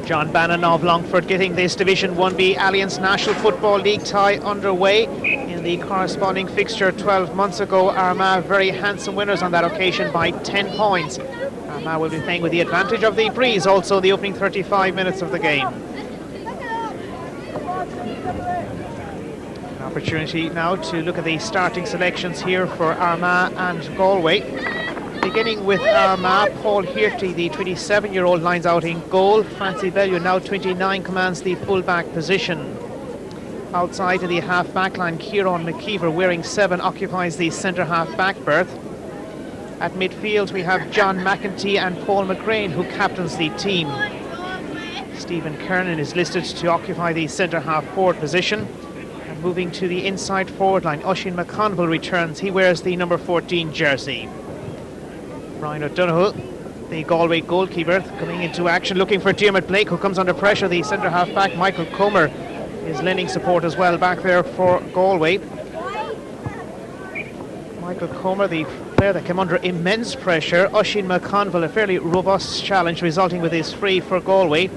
John Bannon of Longford getting this Division 1B Alliance National Football League tie underway. In the corresponding fixture 12 months ago, Armagh very handsome winners on that occasion by 10 points. Armagh will be playing with the advantage of the breeze, also the opening 35 minutes of the game. An opportunity now to look at the starting selections here for Armagh and Galway. Beginning with Armagh, Paul Hearty, the 27-year-old, lines out in goal. Francie Bellew, now 29, commands the full-back position. Outside of the half-back line, Kieran McKeever, wearing 7, occupies the centre-half-back berth. At midfield, we have John McEntee and Paul McGrain, who captains the team. Stephen Kernan is listed to occupy the centre-half-forward position. And moving to the inside forward line, Oisin McConville returns. He wears the number 14 jersey. Brian O'Donoghue, the Galway goalkeeper, coming into action, looking for Diarmuid Blake, who comes under pressure. The centre half back, Michael Comer, is lending support as well back there for Galway. Michael Comer, the player that came under immense pressure. Oisin McConville, a fairly robust challenge, resulting with his free for Galway.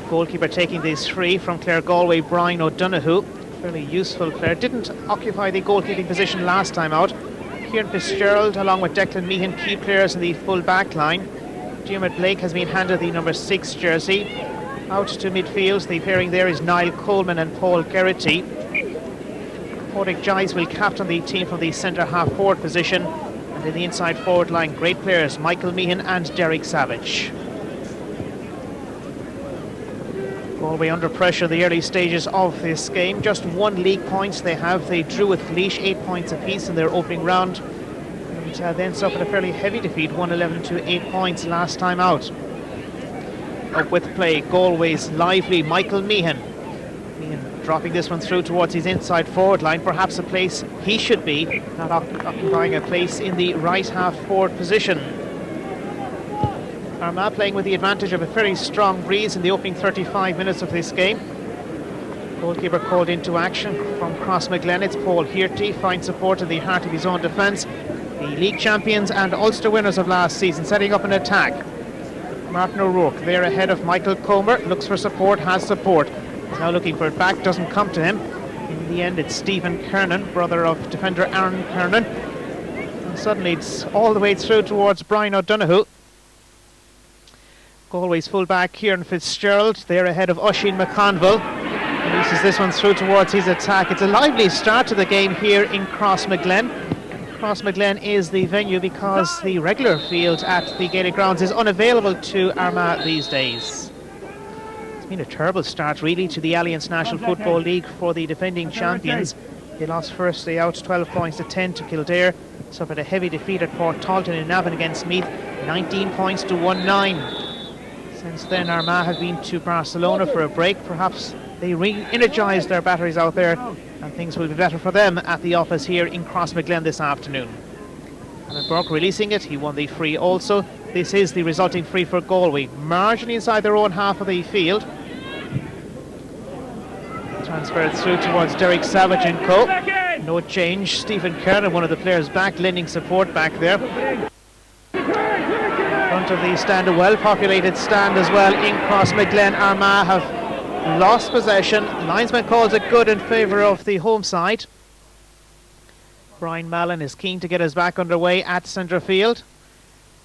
Goalkeeper taking this free from Clare Galway, Brian O'Donoghue, fairly useful player. Didn't occupy the goalkeeping position last time out. Kieran Fitzgerald, along with Declan Meehan, key players in the full back line. Diarmuid Blake has been handed the number 6 jersey. Out to midfield, the pairing there is Niall Coleman and Paul Geraghty. Padraig Giles will captain the team from the centre half forward position. And in the inside forward line, great players Michael Meehan and Derek Savage. Galway under pressure in the early stages of this game. Just 1 league point they have. They drew with Laois 8 points apiece in their opening round. And then suffered a fairly heavy defeat, 1-11 to 8 points last time out. Up with play, Galway's lively Michael Meehan. Meehan dropping this one through towards his inside forward line. Perhaps a place he should be, not occupying a place in the right half forward position. Armagh playing with the advantage of a very strong breeze in the opening 35 minutes of this game. Goalkeeper called into action from Crossmaglen. It's Paul Hearty, finds support in the heart of his own defence. The league champions and Ulster winners of last season setting up an attack. Martin O'Rourke there ahead of Michael Comer, looks for support, has support. He's now looking for it back, doesn't come to him. In the end, it's Stephen Kernan, brother of defender Aaron Kernan. And suddenly it's all the way through towards Brian O'Donoghue. Galway's fullback Kieran Fitzgerald there ahead of Oisin McConville. Releases this one through towards his attack. It's a lively start to the game here in Crossmaglen. Crossmaglen is the venue because the regular field at the Gaelic grounds is unavailable to Armagh these days. It's been a terrible start really to the Alliance National Football League for the defending champions. They lost firstly out 12 points to 10 to Kildare. Suffered a heavy defeat at Port Talton in Navan against Meath, 19 points to 1-9. Since then, Armagh have been to Barcelona for a break. Perhaps they re-energised their batteries out there and things will be better for them at the office here in Crossmaglen this afternoon. Alan Burke releasing it, he won the free also. This is the resulting free for Galway, marginally inside their own half of the field. Transferred through towards Derek Savage and co. No change, Stephen Kernan, one of the players back, lending support back there. Front of the stand, a well-populated stand as well in Crossmaglen. Armagh have lost possession. Linesman calls it good in favour of the home side. Brian Mallon is keen to get us back underway at centre field.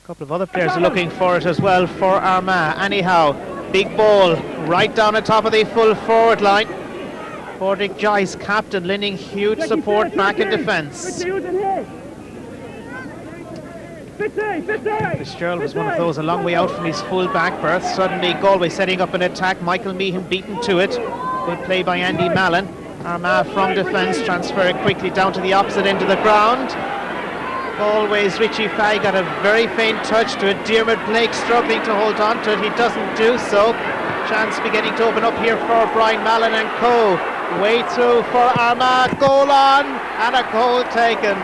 A couple of other players are looking for it as well for Armagh. Anyhow, big ball right down the top of the full forward line. Padraig Giles, captain, lending huge support back in defence. Fitzgerald was one of those a long way out from his full back berth. Suddenly Galway setting up an attack. Michael Meehan beaten to it. Good play by Andy Mallon. Armagh from defence, transfer it quickly down to the opposite end of the ground. Galway's Richie Fay got a very faint touch to it. Diarmuid Blake struggling to hold on to it. He doesn't do so. Chance beginning to open up here for Brian Mallon and co. Way through for Armagh. Goal on and a goal taken.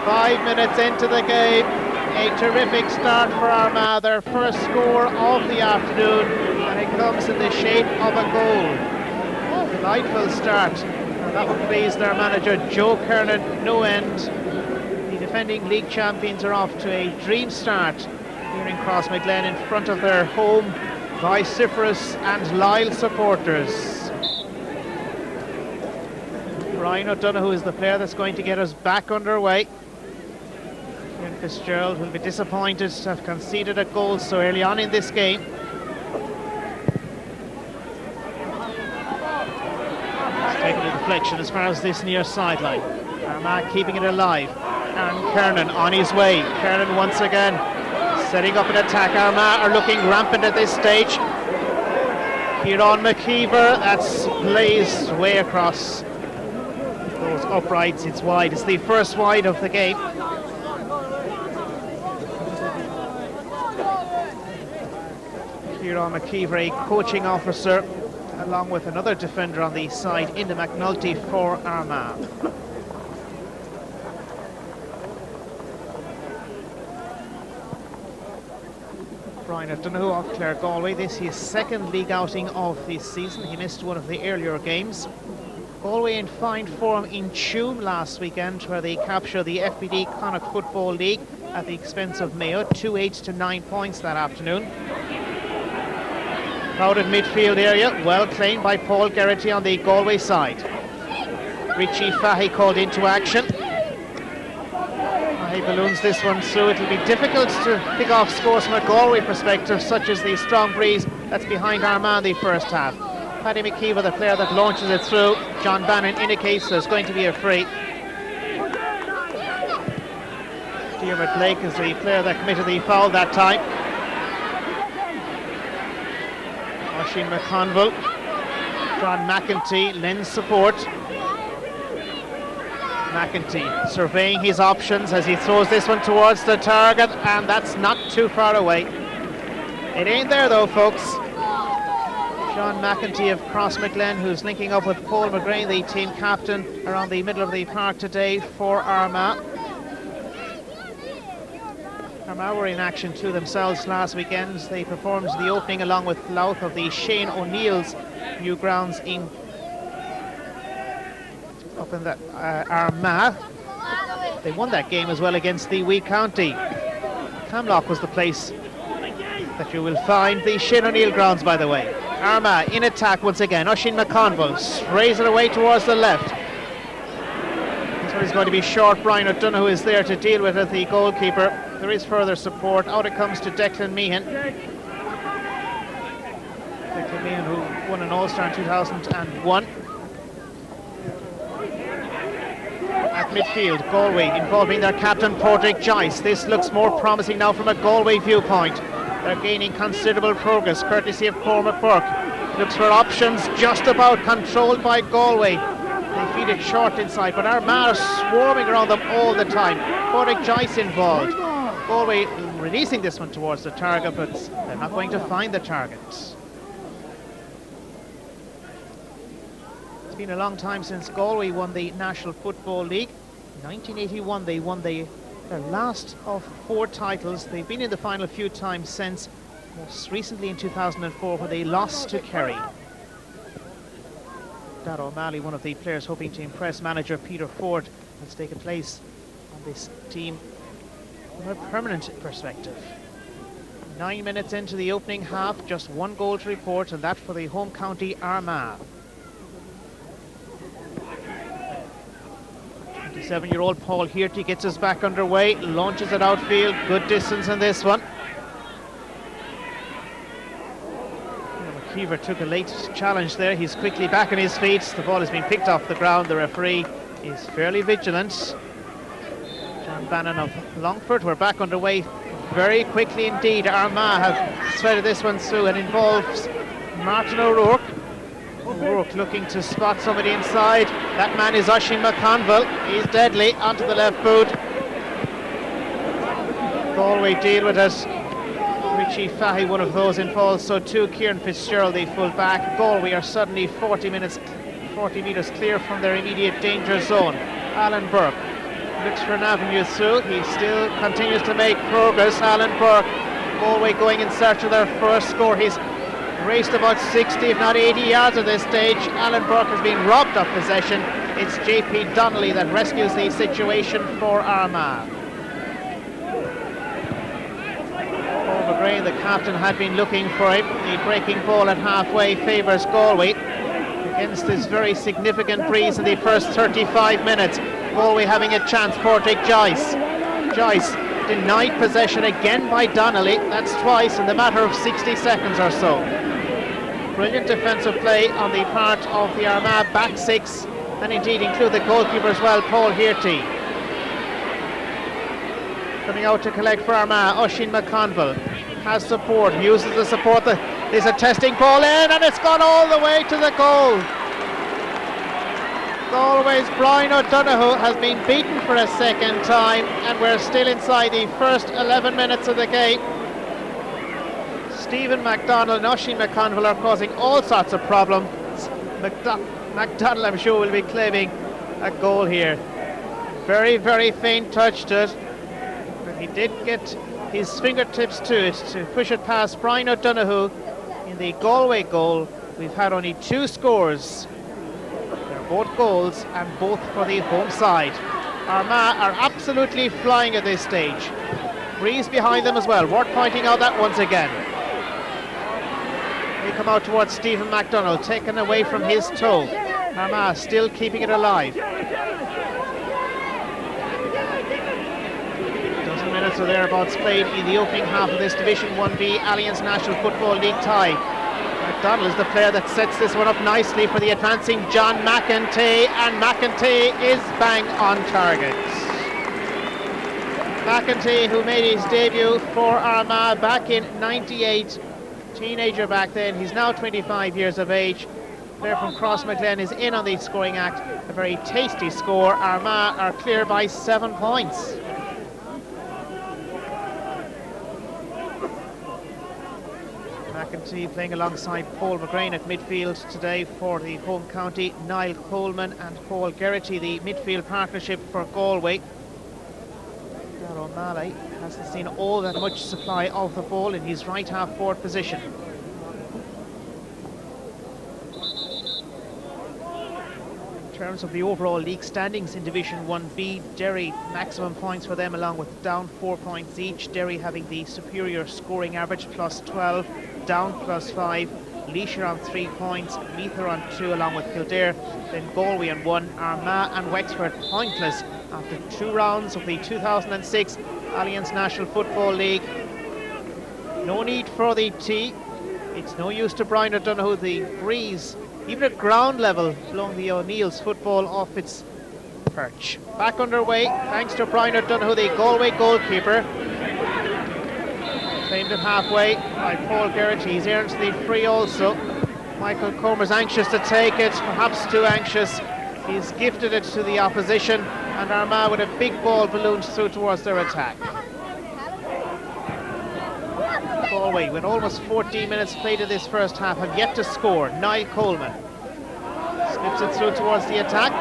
5 minutes into the game, a terrific start for Armagh, their first score of the afternoon, and it comes in the shape of a goal. Delightful start, and that will please their manager Joe Kernan no end. The defending league champions are off to a dream start here in Crossmaglen in front of their home vociferous and loyal supporters. Brian O'Donoghue is the player that's going to get us back underway. Kieran Fitzgerald will be disappointed to have conceded a goal so early on in this game. Taking a deflection as far as this near sideline. Armagh keeping it alive. And Kernan on his way. Kernan once again setting up an attack. Armagh are looking rampant at this stage. Kieran McKeever, that's blazed way across those uprights. It's wide. It's the first wide of the game. Kieran McKeever, a coaching officer, along with another defender on the side, Inda McNulty for Armagh. Brian O'Donoghue of Clare Galway. This is his second league outing of this season. He missed one of the earlier games. Galway in fine form in Tuam last weekend, where they captured the FBD Connacht Football League at the expense of Mayo, 2-8 to 9 points that afternoon. Crowded midfield area, well claimed by Paul Geraghty on the Galway side. Richie Fahy called into action. He balloons this one through. It'll be difficult to pick off scores from a Galway perspective, such as the strong breeze that's behind Armagh in the first half. Paddy McKeever, the player that launches it through. John Bannon indicates there's going to be a free. Diarmuid Blake is the player that committed the foul that time. Oisin McConville. John McEntee lends support. McEntee surveying his options as he throws this one towards the target, and that's not too far away. It ain't there though, folks. Sean McEntee of Crossmaglen, who's linking up with Paul McGrain, the team captain, around the middle of the park today for Armagh. Armagh were in action to themselves last weekend. They performed the opening along with Louth of the Shane O'Neill's new grounds in up in Armagh. They won that game as well against the Wee County. Camlock was the place that you will find the Shane O'Neill grounds, by the way. Armagh in attack once again. Oisin McConville sprays it away towards the left. This one is going to be short. Brian O'Donoghue is there to deal with it, the goalkeeper. There is further support. Out it comes to Declan Meehan. Declan Meehan, who won an All-Star in 2001. At midfield, Galway involving their captain Padraig Joyce. This looks more promising now from a Galway viewpoint. They're gaining considerable progress, courtesy of Cormac Burke. Looks for options, just about controlled by Galway. They feed it short inside, but Armagh are swarming around them all the time. Padraig Joyce involved. Galway releasing this one towards the target, but they're not going to find the target. It's been a long time since Galway won the National Football League. In 1981 they won their last of 4 titles. They've been in the final a few times since, most recently in 2004 where they lost to Kerry. Dara O'Malley, one of the players hoping to impress manager Peter Ford, has taken place on this team from a permanent perspective. 9 minutes into the opening half, just 1 goal to report, and that for the home county Armagh. 27-year-old Paul Hearty gets us back underway, launches it outfield, good distance in this one. McKeever took a late challenge there. He's quickly back on his feet. The ball has been picked off the ground. The referee is fairly vigilant. John Bannon of Longford, we're back underway very quickly indeed. Armagh have threaded this one through, and involves Martin O'Rourke. O'Rourke looking to spot somebody inside. That man is Oisin McConville. He's deadly onto the left boot. Galway deal with it. Richie Fahy, one of those involved, so too Kieran Fitzgerald, the full back. Galway are suddenly 40 metres clear from their immediate danger zone. Alan Burke looks for an avenue through. He still continues to make progress. Alan Burke, Galway going in search of their first score. He's raced about 60 if not 80 yards at this stage. Alan Burke has been robbed of possession. It's JP Donnelly that rescues the situation for Armagh. way. The captain had been looking for it. The breaking ball at halfway favours Galway against this very significant breeze in the first 35 minutes. Galway having a chance. Patrick Joyce. Joyce denied possession again by Donnelly. That's twice in the matter of 60 seconds or so. Brilliant defensive play on the part of the Armagh back six, and indeed include the goalkeeper as well, Paul Hearty. Coming out to collect for Armagh, Oisin McConville has support, uses the support. There's a testing ball in, and it's gone all the way to the goal. Galway's Brian O'Donoghue has been beaten for a second time, and we're still inside the first 11 minutes of the game. Stephen McDonald and Oisin McConville are causing all sorts of problems. McDonald, I'm sure, will be claiming a goal here. Very, very faint touch to it, but he did get his fingertips to it to push it past Brian O'Donoghue. In the Galway goal, we've had only 2 scores. They're both goals, and both for the home side. Armagh are absolutely flying at this stage. Breeze behind them as well, worth pointing out that once again. They come out towards Stephen McDonald, taken away from his toe. Armagh still keeping it alive. A dozen minutes or thereabouts played in the opening half of this Division 1B Alliance National Football League tie. McDonald is the player that sets this one up nicely for the advancing John McEntee, and McEntee is bang on target. McEntee, who made his debut for Armagh back in '98, teenager back then, he's now 25 years of age. Player from Crossmaglen is in on the scoring act. A very tasty score. Armagh are clear by 7 points. McEntee playing alongside Paul McGrain at midfield today for the home county. Niall Coleman and Paul Geraghty, the midfield partnership for Galway. Darragh O'Malley hasn't seen all that much supply of the ball in his right half forward position. In terms of the overall league standings in Division 1B, Derry maximum points for them, along with Down 4 points each. Derry having the superior scoring average, plus 12, Down plus 5, Leisure on 3 points, Meath are on 2 along with Kildare, then Galway on 1, Armagh and Wexford pointless after 2 rounds of the 2006 Alliance National Football League. No need for the tee. It's no use to Brian O'Donoghue. The breeze, even at ground level, blowing the O'Neill's football off its perch. Back underway thanks to Brian O'Donoghue, the Galway goalkeeper. Claimed it halfway by Paul Geraghty. He's earned the free also. Michael Comer's anxious to take it, perhaps too anxious. He's gifted it to the opposition, and Armagh with a big ball ballooned through towards their attack. Galway, with almost 14 minutes played in this first half, have yet to score. Niall Coleman slips it through towards the attack.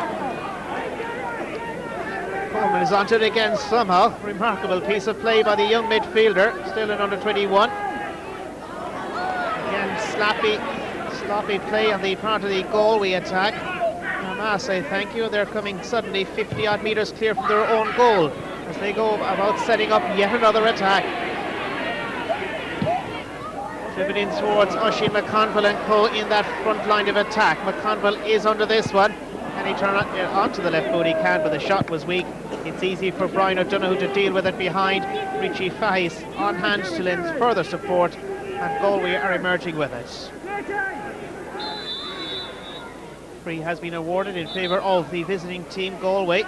Coleman is onto it again somehow. Remarkable piece of play by the young midfielder, still in under 21. Again, sloppy play on the part of the Galway attack. Armagh say thank you. They're coming suddenly 50 odd metres clear from their own goal as they go about setting up yet another attack. Driven in towards Oisin McConville and co in that front line of attack. McConville is under this one. Can he turn onto the left foot? He can, but the shot was weak. It's easy for Brian O'Donoghue to deal with it behind. Richie Fahey's on hand to lend further support, and Galway are emerging with it. Free has been awarded in favour of the visiting team, Galway.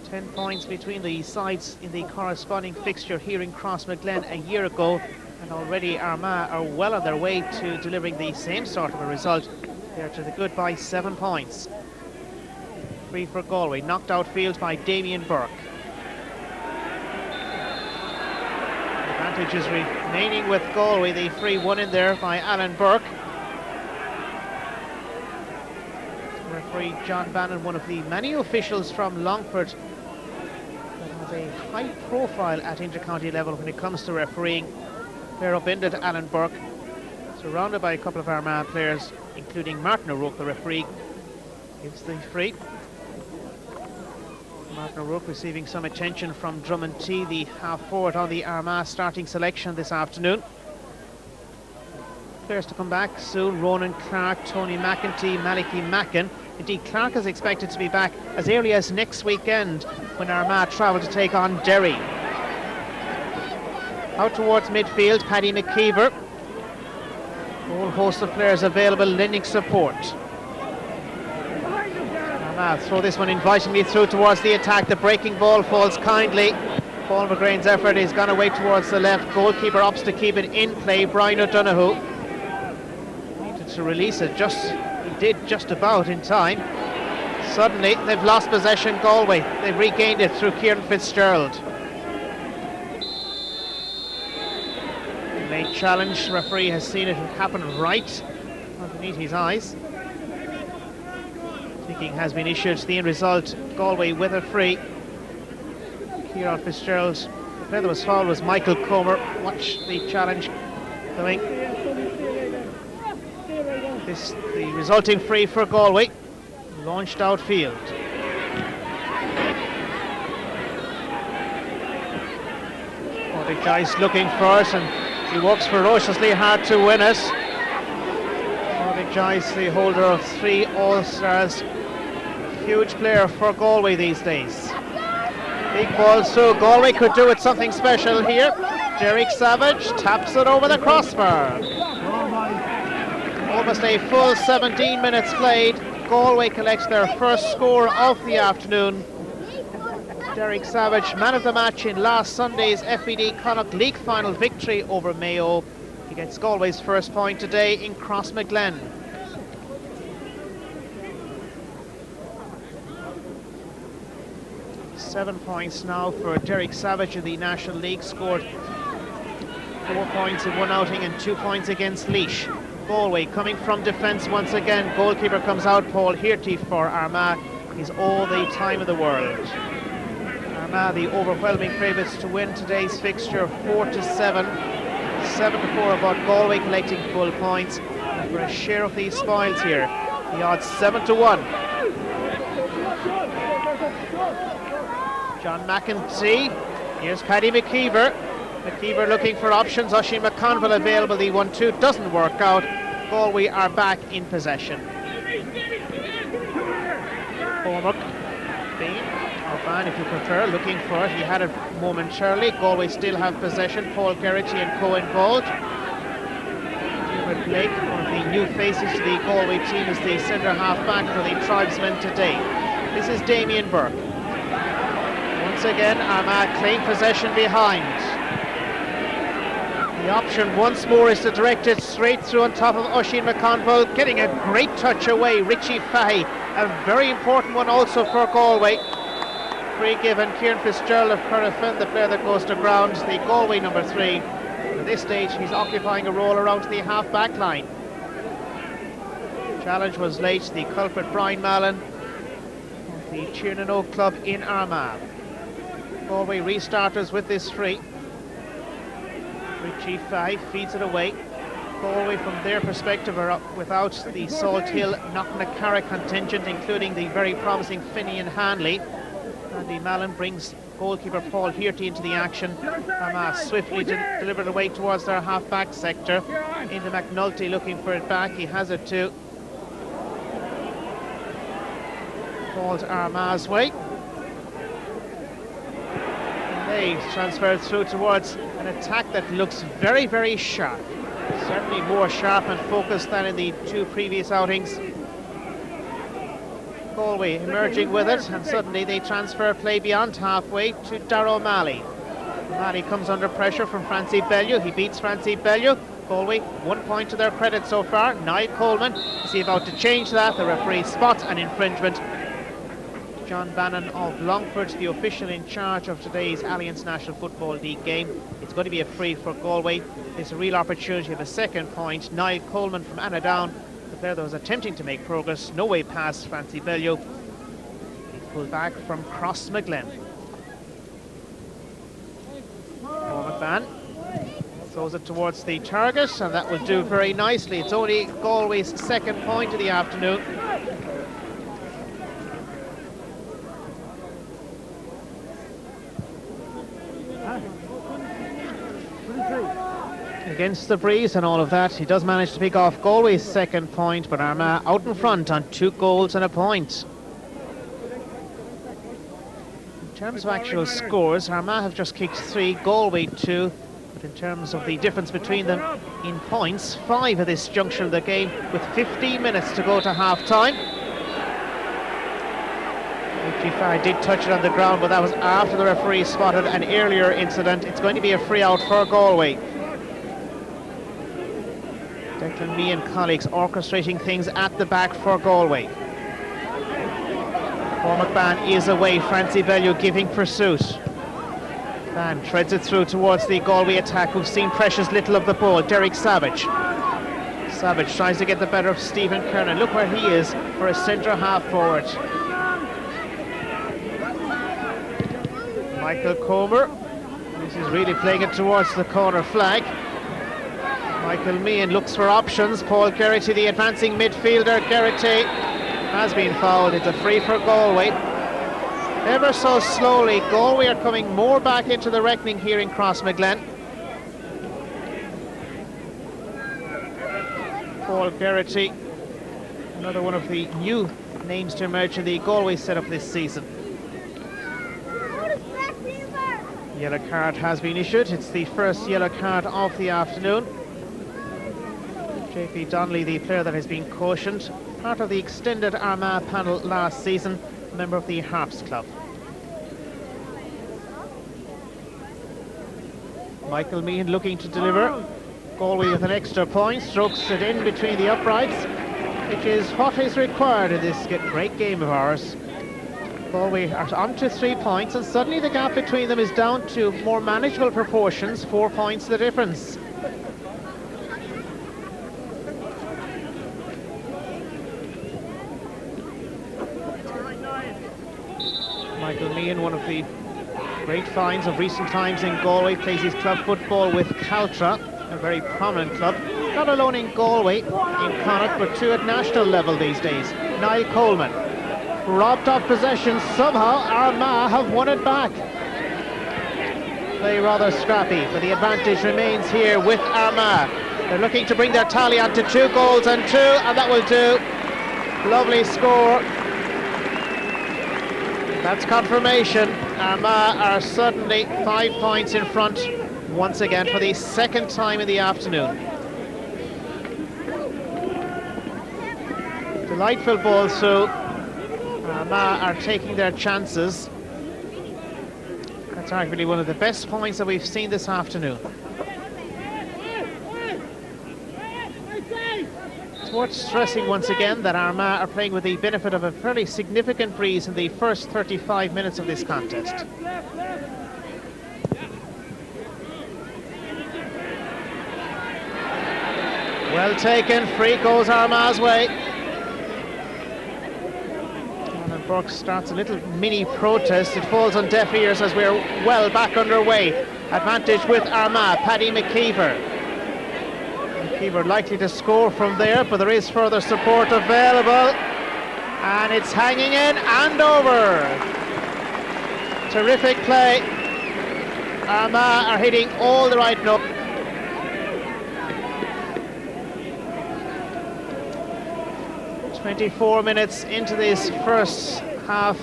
10 points between the sides in the corresponding fixture here in Crossmaglen a year ago, and already Armagh are well on their way to delivering the same sort of a result. They're to the good by 7 points. Free for Galway, knocked out field by Damien Burke. Advantage is remaining with Galway. The free won in there by Alan Burke. Referee John Bannon, one of the many officials from Longford that has a high profile at intercounty level when it comes to refereeing. They're upended Alan Burke, surrounded by a couple of Armagh players, including Martin O'Rourke, the referee. Gives the free. Martin O'Rourke receiving some attention from Drummond T, the half forward on the Armagh starting selection this afternoon. Players to come back soon: Ronan Clark, Tony McEntee, Malachy Mackin. Indeed, Clark is expected to be back as early as next weekend when Armagh travel to take on Derry. Out towards midfield, Paddy McKeever. A whole host of players available lending support. Armagh throw this one invitingly through towards the attack. The breaking ball falls kindly. Paul McGrain's effort is gone away towards the left. Goalkeeper opts to keep it in play. Brian O'Donoghue needed to release it. He did just about in time. Suddenly they've lost possession, Galway. They've regained it through Kieran Fitzgerald. Late challenge. The referee has seen it happen right underneath his eyes. Kicking has been issued. The end result: Galway with a free. Kieran Fitzgerald. The player that was fouled was Michael Comer. Watch the challenge going. The resulting free for Galway, launched outfield. The guy's looking for it, and he works ferociously hard to win it. Big Joyce, the holder of 3 All-Stars, huge player for Galway these days. Big ball, so Galway could do it something special here. Derek Savage taps it over the crossbar. Almost a full 17 minutes played. Galway collects their first score of the afternoon. Derek Savage, man of the match in last Sunday's FBD Connacht League final victory over Mayo. He gets Galway's first point today in Crossmaglen. Seven points now for Derek Savage in the National League. Scored 4 points in one outing and 2 points against Laois. Galway coming from defence once again. Goalkeeper comes out, Paul Hearty for Armagh. He's all the time of the world. Armagh, the overwhelming favourites to win today's fixture, 4-7. 7-4 about Galway collecting full points. And for a share of these spoils here, the odds 7-1. John McEntee. Here's Paddy McKeever. McKeever looking for options. Oisin McConville available. The 1-2 doesn't work out. Galway are back in possession. Cormac, Bean, or Van if you prefer, looking for it. He had it momentarily. Galway still have possession. Paul Geraghty and co-involved. Dermot Blake, one of the new faces to the Galway team, is the centre half back for the Tribesmen today. This is Damien Burke. Once again, Armagh claim possession behind. The option once more is to direct it straight through on top of Oisin McConville, getting a great touch away. Richie Fahey, a very important one also for Galway. Free given. Kieran Fitzgerald of Currafin, the player that goes to ground, the Galway number 3. At this stage, he's occupying a role around the half-back line. Challenge was late. The culprit, Brian Mallon, of the Tiernan Oak Club in Armagh. Galway restarters with this free. Richie Fahey feeds it away. Galway, from their perspective, are up without the Salt Hill Knocknacarra contingent, including the very promising Finian Hanley. Andy Mallon brings goalkeeper Paul Hearty into the action. Armagh swiftly delivered away towards their half-back sector. Into McNulty looking for it back. He has it too. Falls Armagh's way. They transferred through towards an attack that looks very, very sharp. Certainly more sharp and focused than in the 2 previous outings. Galway emerging with it, and suddenly they transfer play beyond halfway to Darragh O'Malley. O'Malley comes under pressure from Francie Bellew. He beats Francie Bellew. Galway 1 point to their credit so far. Niall Coleman is he about to change that. The referee spots an infringement. John Bannon of Longford, the official in charge of today's Alliance National Football League game. It's going to be a free for Galway. It's a real opportunity of a second point. Niall Coleman from Annadown, the player that was attempting to make progress, no way past Francie Bellew. He pulled back from Crossmaglen. Cormac Van throws it towards the target, and that will do very nicely. It's only Galway's second point of the afternoon. Against the breeze and all of that, he does manage to pick off Galway's second point, but Armagh out in front on 2 goals and a point. In terms of actual scores, Armagh have just kicked 3, Galway 2, but in terms of the difference between them in points, 5 at this juncture of the game, with 15 minutes to go to half-time. I did touch it on the ground, but that was after the referee spotted an earlier incident. It's going to be a free out for Galway. Declan Mee and colleagues orchestrating things at the back for Galway. McMahon is away, Francie Bellew giving pursuit. Van treads it through towards the Galway attack, who've seen precious little of the ball. Derek Savage. Savage tries to get the better of Stephen Kernan. Look where he is for a centre half forward. Michael Comer. This is really playing it towards the corner flag. Michael Meehan looks for options. Paul Geraghty, the advancing midfielder. Geraghty has been fouled. It's a free for Galway. Ever so slowly, Galway are coming more back into the reckoning here in Crossmaglen. Paul Geraghty, another one of the new names to emerge in the Galway setup this season. Yellow card has been issued. It's the first yellow card of the afternoon. JP Donnelly, the player that has been cautioned, part of the extended Armagh panel last season, a member of the Harps Club. Michael Meehan looking to deliver. Galway with an extra point, strokes it in between the uprights, which is what is required in this great game of ours. Galway are on to 3 points, and suddenly the gap between them is down to more manageable proportions, 4 points the difference. Michael Meehan, one of the great finds of recent times in Galway, plays his club football with Caltra, a very prominent club, not alone in Galway, in Connacht, but too at national level these days. Niall Coleman. Robbed off possession, somehow Armagh have won it back. Play rather scrappy, but the advantage remains here with Armagh. They're looking to bring their tally on to 2 goals and 2, and that will do. Lovely score. That's confirmation. Armagh are suddenly 5 points in front once again for the second time in the afternoon. Delightful ball through. Armagh are taking their chances. That's arguably one of the best points that we've seen this afternoon. It's worth stressing once again that Armagh are playing with the benefit of a fairly significant breeze in the first 35 minutes of this contest. Well taken, free goes Armagh's way. Burke starts a little mini protest. It falls on deaf ears as we're well back underway. Advantage with Armagh. Paddy McKeever. McKeever likely to score from there, but there is further support available. And it's hanging in and over. Terrific play. Armagh are hitting all the right notes. 24 minutes into this first half,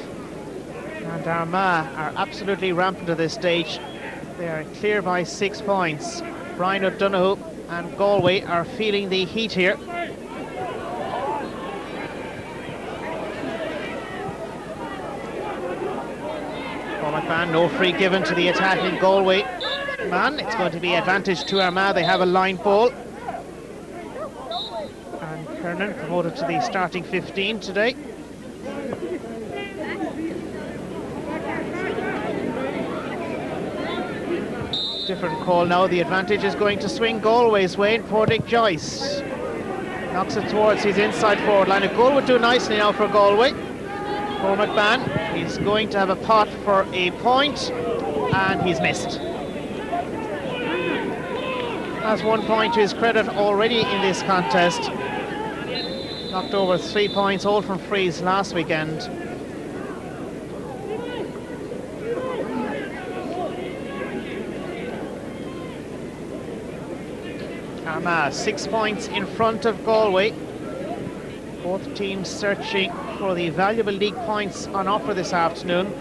and Armagh are absolutely rampant at this stage. They are clear by 6 points. Brian O'Donoghue and Galway are feeling the heat here. Paul McMahon, no free given to the attacking Galway man. It's going to be advantage to Armagh. They have a line ball. Kernan promoted to the starting 15 today. Different call now. The advantage is going to swing Galway's way. Pordick Joyce knocks it towards his inside forward line. A goal would do nicely now for Galway. Paul McMahon, he's going to have a pot for a point, and he's missed. Has 1 point to his credit already in this contest. Knocked over 3 points, all from frees last weekend. Armagh 6 points in front of Galway. Both teams searching for the valuable league points on offer this afternoon.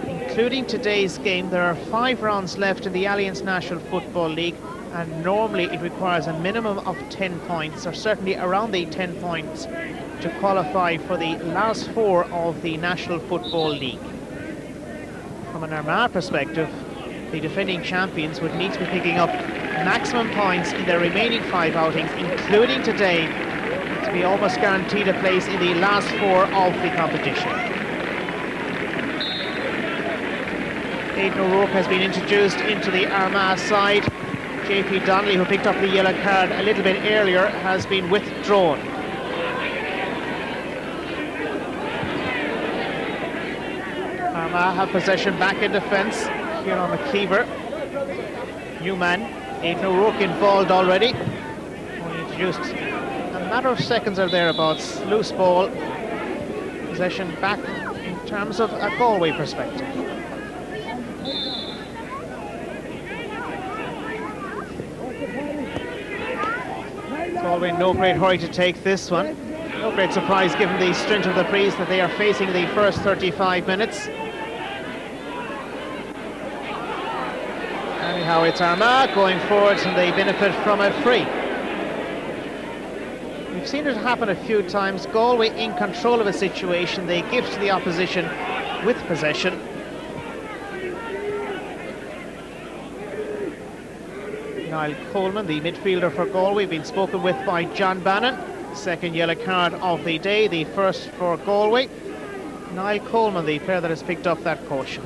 Including today's game, there are 5 rounds left in the Alliance National Football League, and normally it requires a minimum of 10 points, or certainly around the 10 points, to qualify for the last 4 of the National Football League. From an Armagh perspective, the defending champions would need to be picking up maximum points in their remaining 5 outings, including today, to be almost guaranteed a place in the last 4 of the competition. Aidan O'Rourke has been introduced into the Armagh side. JP Donnelly, who picked up the yellow card a little bit earlier, has been withdrawn. Armagh have possession back in defence. Here on McKeever. New man, Aidan O'Rourke involved already. Only introduced a matter of seconds or thereabouts. Loose ball. Possession back in terms of a Galway perspective. Galway in no great hurry to take this one. No great surprise given the strength of the breeze that they are facing the first 35 minutes. Anyhow, it's Armagh going forward, and they benefit from a free. We've seen it happen a few times. Galway in control of a situation, they give to the opposition with possession. Niall Coleman, the midfielder for Galway, been spoken with by John Bannon. Second yellow card of the day, the first for Galway. Niall Coleman, the player that has picked up that caution.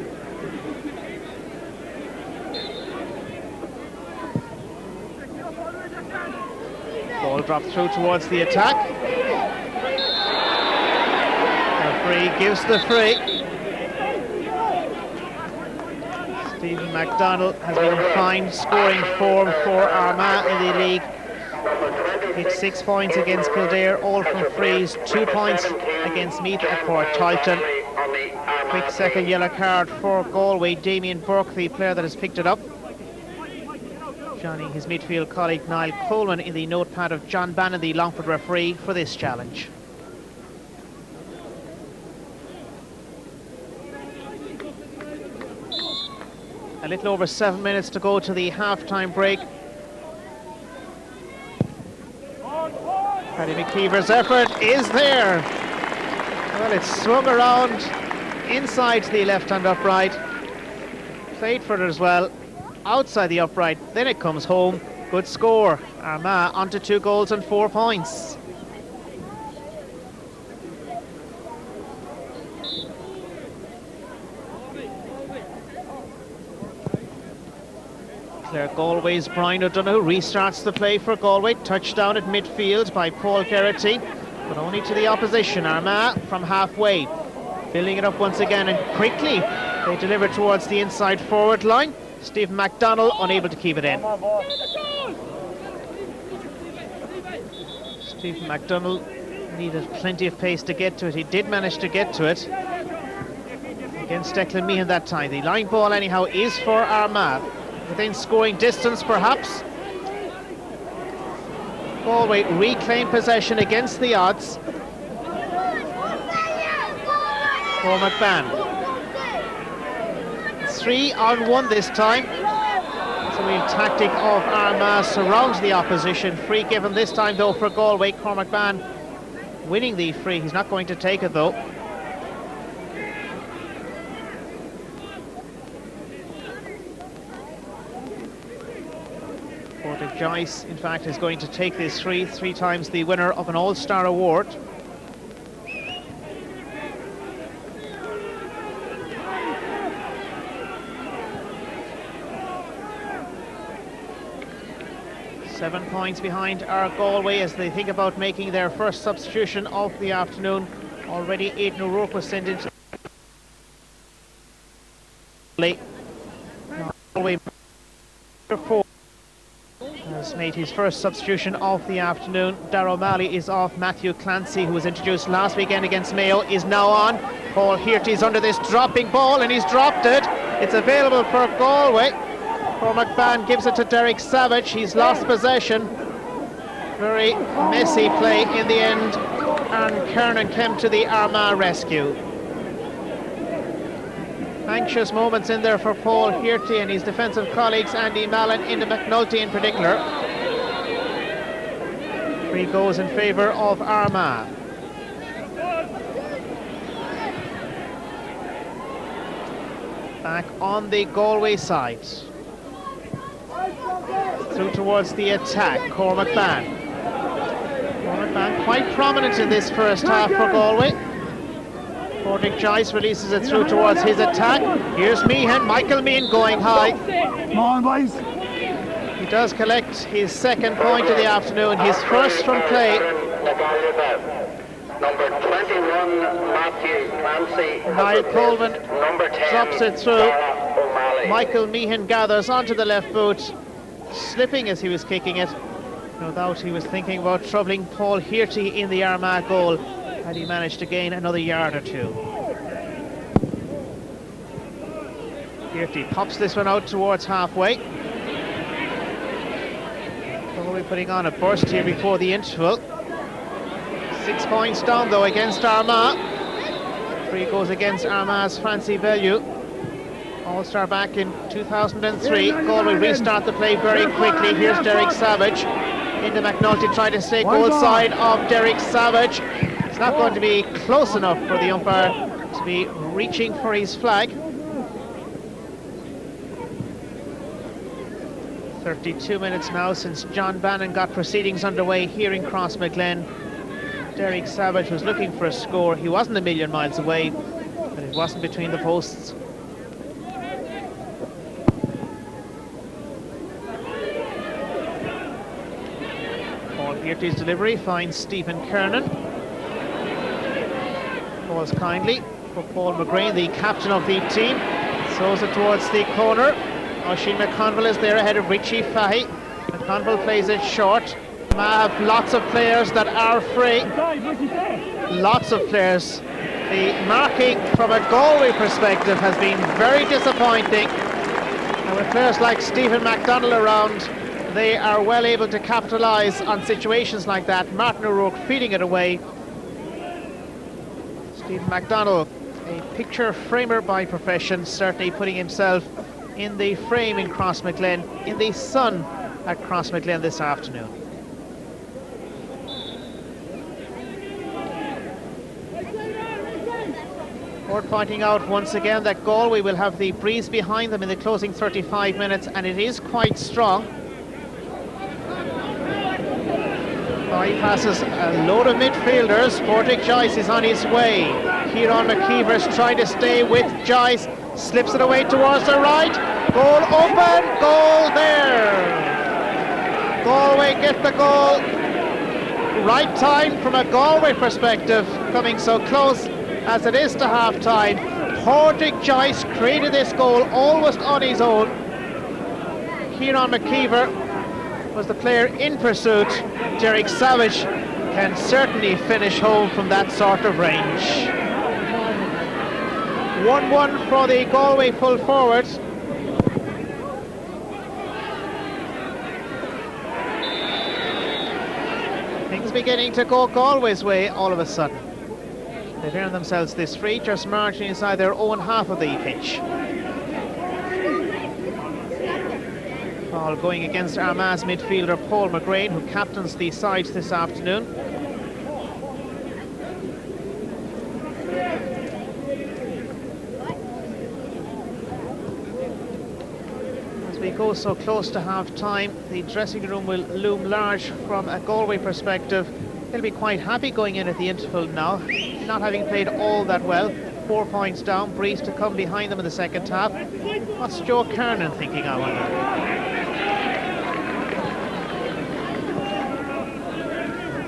Ball dropped through towards the attack. The referee gives the free. Stephen MacDonald has been in fine scoring form for Armagh in the league. It's 6 points against Kildare, all from frees, 2 points against Meath at Port Talton. Quick second yellow card for Galway. Damien Burke, the player that has picked it up. Joining his midfield colleague Niall Coleman in the notepad of John Bannon, the Longford referee, for this challenge. A little over 7 minutes to go to the half-time break. Paddy McKeever's effort is there. Well, it's swung around inside the left-hand upright. Played for it as well. Outside the upright, then it comes home. Good score. Armagh onto 2 goals and 4 points. Clare Galway's Brian O'Donoghue restarts the play for Galway. Touchdown at midfield by Paul Geraghty, but only to the opposition. Armagh from halfway, building it up once again, and quickly they deliver towards the inside forward line. Stephen MacDonald unable to keep it in. Stephen MacDonald needed plenty of pace to get to it. He did manage to get to it against Declan Meehan that time. The line ball anyhow is for Armagh, within scoring distance perhaps. Galway reclaim possession against the odds. For McBann. 3-on-1 this time. It's a real tactic of Armagh, surrounds the opposition. Free given this time though for Galway. Cormac Bann winning the free. He's not going to take it though. Portage Joyce in fact is going to take this free, 3 times the winner of an All-Star award. Seven points behind are Galway as they think about making their first substitution of the afternoon. Already Aidan O'Rourke was sent into Galway has made his first substitution of the afternoon. Darragh O'Malley is off. Matthew Clancy, who was introduced last weekend against Mayo, is now on. Paul Hearty is under this dropping ball and he's dropped it. It's available for Galway. Cormac gives it to Derek Savage. He's lost possession. Very messy play in the end, and Kernan came to the Armagh rescue. Anxious moments in there for Paul Hearty and his defensive colleagues, Andy Mallon, Inda McNulty in particular. 3 goals in favour of Armagh. Back on the Galway side. Through towards the attack, Cormac Ban quite prominent in this first half for Galway. Portick Joyce releases it through towards his attack. Here's Michael Meehan going high. Come on, boys. He does collect his second point of the afternoon, his first from play. Number 21, Matthew Clancy. Niall Coleman drops it through. O'Malley. Michael Meehan gathers onto the left boot, slipping as he was kicking it. No doubt he was thinking about troubling Paul Hearty in the Armagh goal had he managed to gain another yard or two. Hearty pops this one out towards halfway. Probably putting on a burst here before the interval. 6 points down though against Armagh. 3 goes against Armagh's Francie Bellew. All-star back in 2003. Galway restart the play very quickly. Here's Derek Savage. Into McNulty trying to stay goal side of Derek Savage. It's not going to be close enough for the umpire to be reaching for his flag. 32 minutes now since John Bannon got proceedings underway here in Crossmaglen. Derek Savage was looking for a score. He wasn't a million miles away, but it wasn't between the posts. Hearty's delivery finds Stephen Kernan. Pause kindly for Paul McGrain, the captain of the team. Throws it towards the corner. Oisin McConville is there ahead of Richie Fahy. McConville plays it short. Ma have lots of players that are free. Lots of players. The marking from a Galway perspective has been very disappointing. And with players like Stephen McDonald around, they are well able to capitalise on situations like that. Martin O'Rourke feeding it away. Stephen McDonald, a picture framer by profession, certainly putting himself in the frame in Crossmaglen, in the sun at Crossmaglen this afternoon. Board pointing out once again that Galway will have the breeze behind them in the closing 35 minutes, and it is quite strong. Bypasses a load of midfielders. Portick Joyce is on his way. Kieran McKeever's trying to stay with Joyce. Slips it away towards the right. Goal open. Goal there. Galway get the goal. Right time from a Galway perspective, coming so close as it is to half time. Portick Joyce created this goal almost on his own. Kieran McKeever was the player in pursuit. Derek Savage can certainly finish home from that sort of range. 1-1 for the Galway full forward. Things beginning to go Galway's way all of a sudden. They've earned themselves this free, just marching inside their own half of the pitch. Foul going against Armagh's midfielder Paul McGrain, who captains the sides this afternoon. As we go so close to half-time, the dressing room will loom large from a Galway perspective. They'll be quite happy going in at the interval now, not having played all that well. 4 points down, breeze to come behind them in the second half. What's Joe Kernan thinking, I wonder?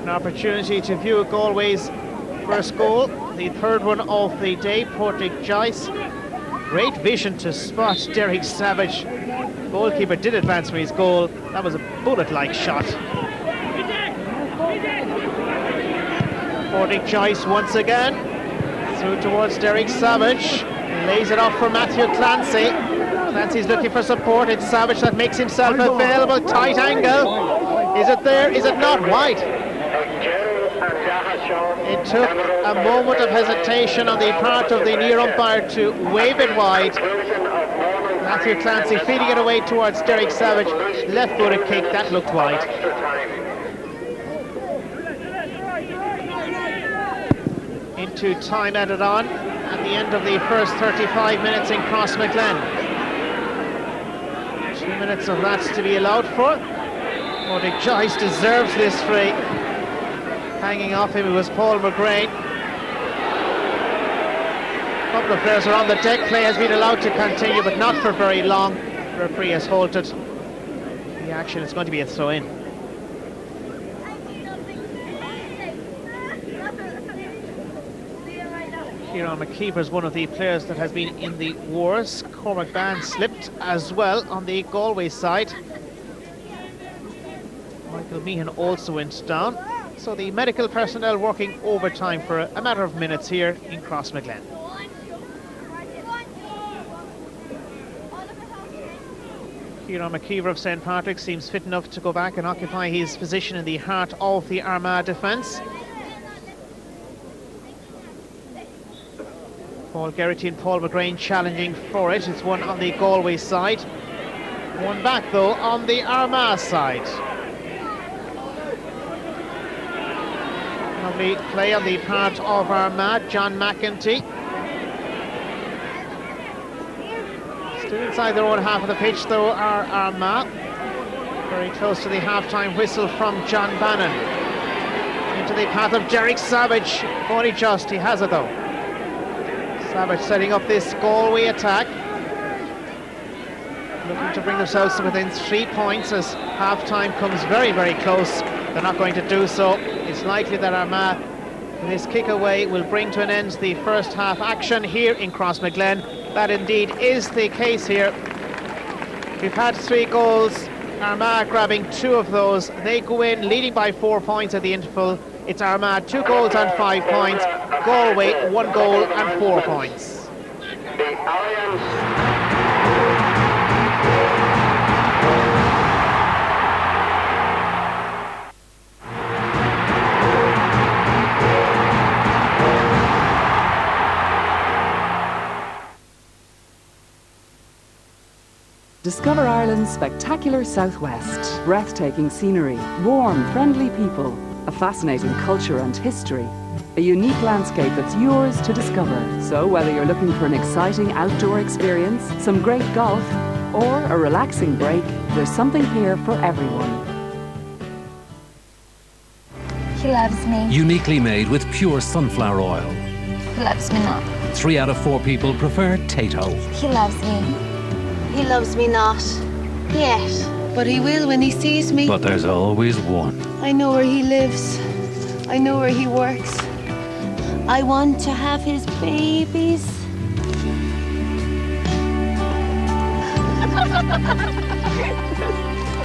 An opportunity to view Galway's first goal, the third one of the day. Portick Joyce, great vision to spot Derek Savage. Goalkeeper did advance for his goal. That was a bullet-like shot. Portick Joyce once again through towards Derek Savage, lays it off for Matthew Clancy. Clancy's looking for support. It's Savage that makes himself available. Tight angle. Is it there? Is it not? Wide. It took a moment of hesitation on the part of the near umpire to wave it wide. Matthew Clancy feeding it away towards Derek Savage. Left-footed kick, that looked wide. Into time added on at the end of the first 35 minutes in Crossmaglen. 2 minutes of that to be allowed for. Murdoch Joyce deserves this free. Hanging off him, it was Paul McGrain. A couple of players are on the deck. Play has been allowed to continue, but not for very long. The referee has halted the action. It's going to be a throw-in. Kieran McKeever is one of the players that has been in the wars. Cormac Ban slipped as well on the Galway side. Michael Meehan also went down. So the medical personnel working overtime for a matter of minutes here in Crossmaglen. Kieran McKeever of St. Patrick's seems fit enough to go back and occupy his position in the heart of the Armagh defence. Paul Geraghty and Paul McGrain challenging for it. It's one on the Galway side. One back though on the Armagh side. Lovely play on the part of Armagh, John McEntee. Still inside their own half of the pitch though are Armagh. Very close to the half-time whistle from John Bannon. Into the path of Derek Savage. Only just, he has it though. Savage setting up this Galway attack. Looking to bring themselves to within 3 points as half-time comes very, very close. They're not going to do so. It's likely that Armagh, with this kick away, will bring to an end the first half action here in Crossmaglen. That indeed is the case here. We've had 3 goals. Armagh grabbing 2 of those. They go in leading by 4 points at the interval. It's Armagh 2 goals and 5 points. Galway 1 goal and 4 points. Discover Ireland's spectacular southwest. Breathtaking scenery, warm, friendly people, a fascinating culture and history. A unique landscape that's yours to discover. So whether you're looking for an exciting outdoor experience, some great golf, or a relaxing break, there's something here for everyone. He loves me. Uniquely made with pure sunflower oil. He loves me not. 3 out of 4 people prefer Tato. He loves me. He loves me not. Yet. But he will when he sees me. But there's always one. I know where he lives. I know where he works. I want to have his babies.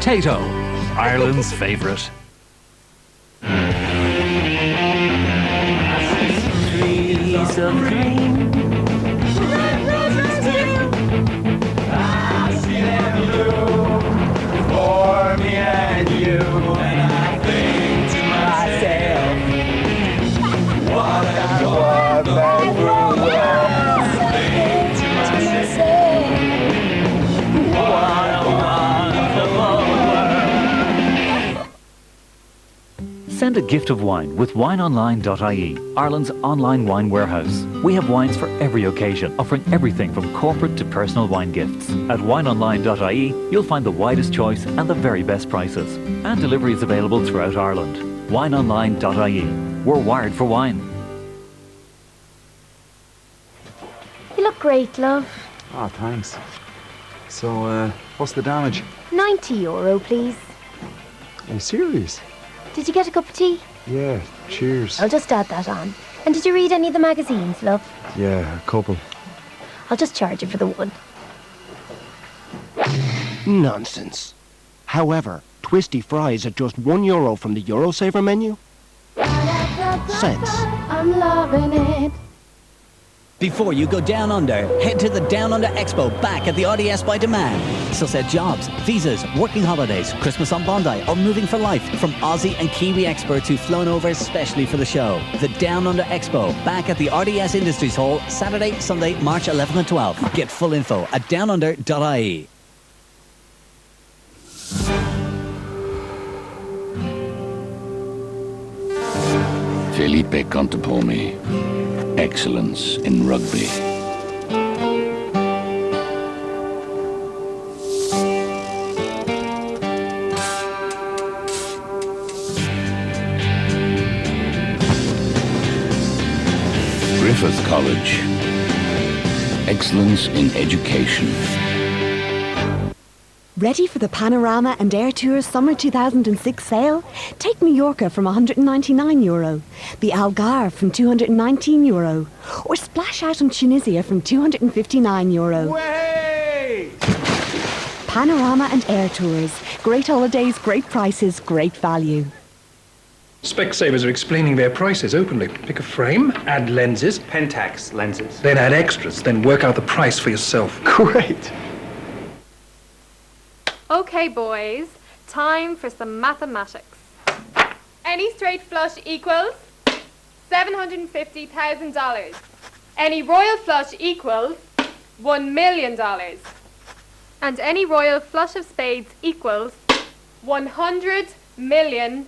Tato, Ireland's favourite. Trees of green. For me and you, and I think to myself, what a wonderful world. Think to myself, what a wonderful world. Send a gift of wine with wineonline.ie, Ireland's online wine warehouse. We have wines for every occasion, offering everything from corporate to personal wine gifts. At wineonline.ie, you'll find the widest choice and the very best prices. And delivery is available throughout Ireland. Wineonline.ie. We're wired for wine. You look great, love. Oh, thanks. So, what's the damage? €90, please. Are you serious? Did you get a cup of tea? Yeah, cheers. I'll just add that on. And did you read any of the magazines, love? Yeah, a couple. I'll just charge you for the one. Nonsense. However, twisty fries at just €1 from the Eurosaver menu? Sense. I'm loving it. Before you go down under, head to the Down Under Expo back at the RDS by Demand. Sussex jobs, visas, working holidays, Christmas on Bondi, or moving for life from Aussie and Kiwi experts who've flown over especially for the show. The Down Under Expo back at the RDS Industries Hall, Saturday, Sunday, March 11th and 12th. Get full info at downunder.ie. Felipe Contepomi. Excellence in rugby. Griffith College. Excellence in education. Ready for the Panorama and Air Tours Summer 2006 sale? Take Mallorca from €199, the Algarve from €219, or splash out on Tunisia from €259. Wait! Panorama and Air Tours. Great holidays, great prices, great value. Specsavers are explaining their prices openly. Pick a frame, add lenses. Pentax lenses. Then add extras, then work out the price for yourself. Great! Okay, boys, time for some mathematics. Any straight flush equals $750,000. Any royal flush equals $1 million. And any royal flush of spades equals $100 million.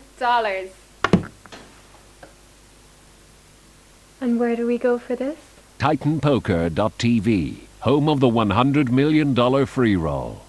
And where do we go for this? TitanPoker.tv, home of the $100 million free roll.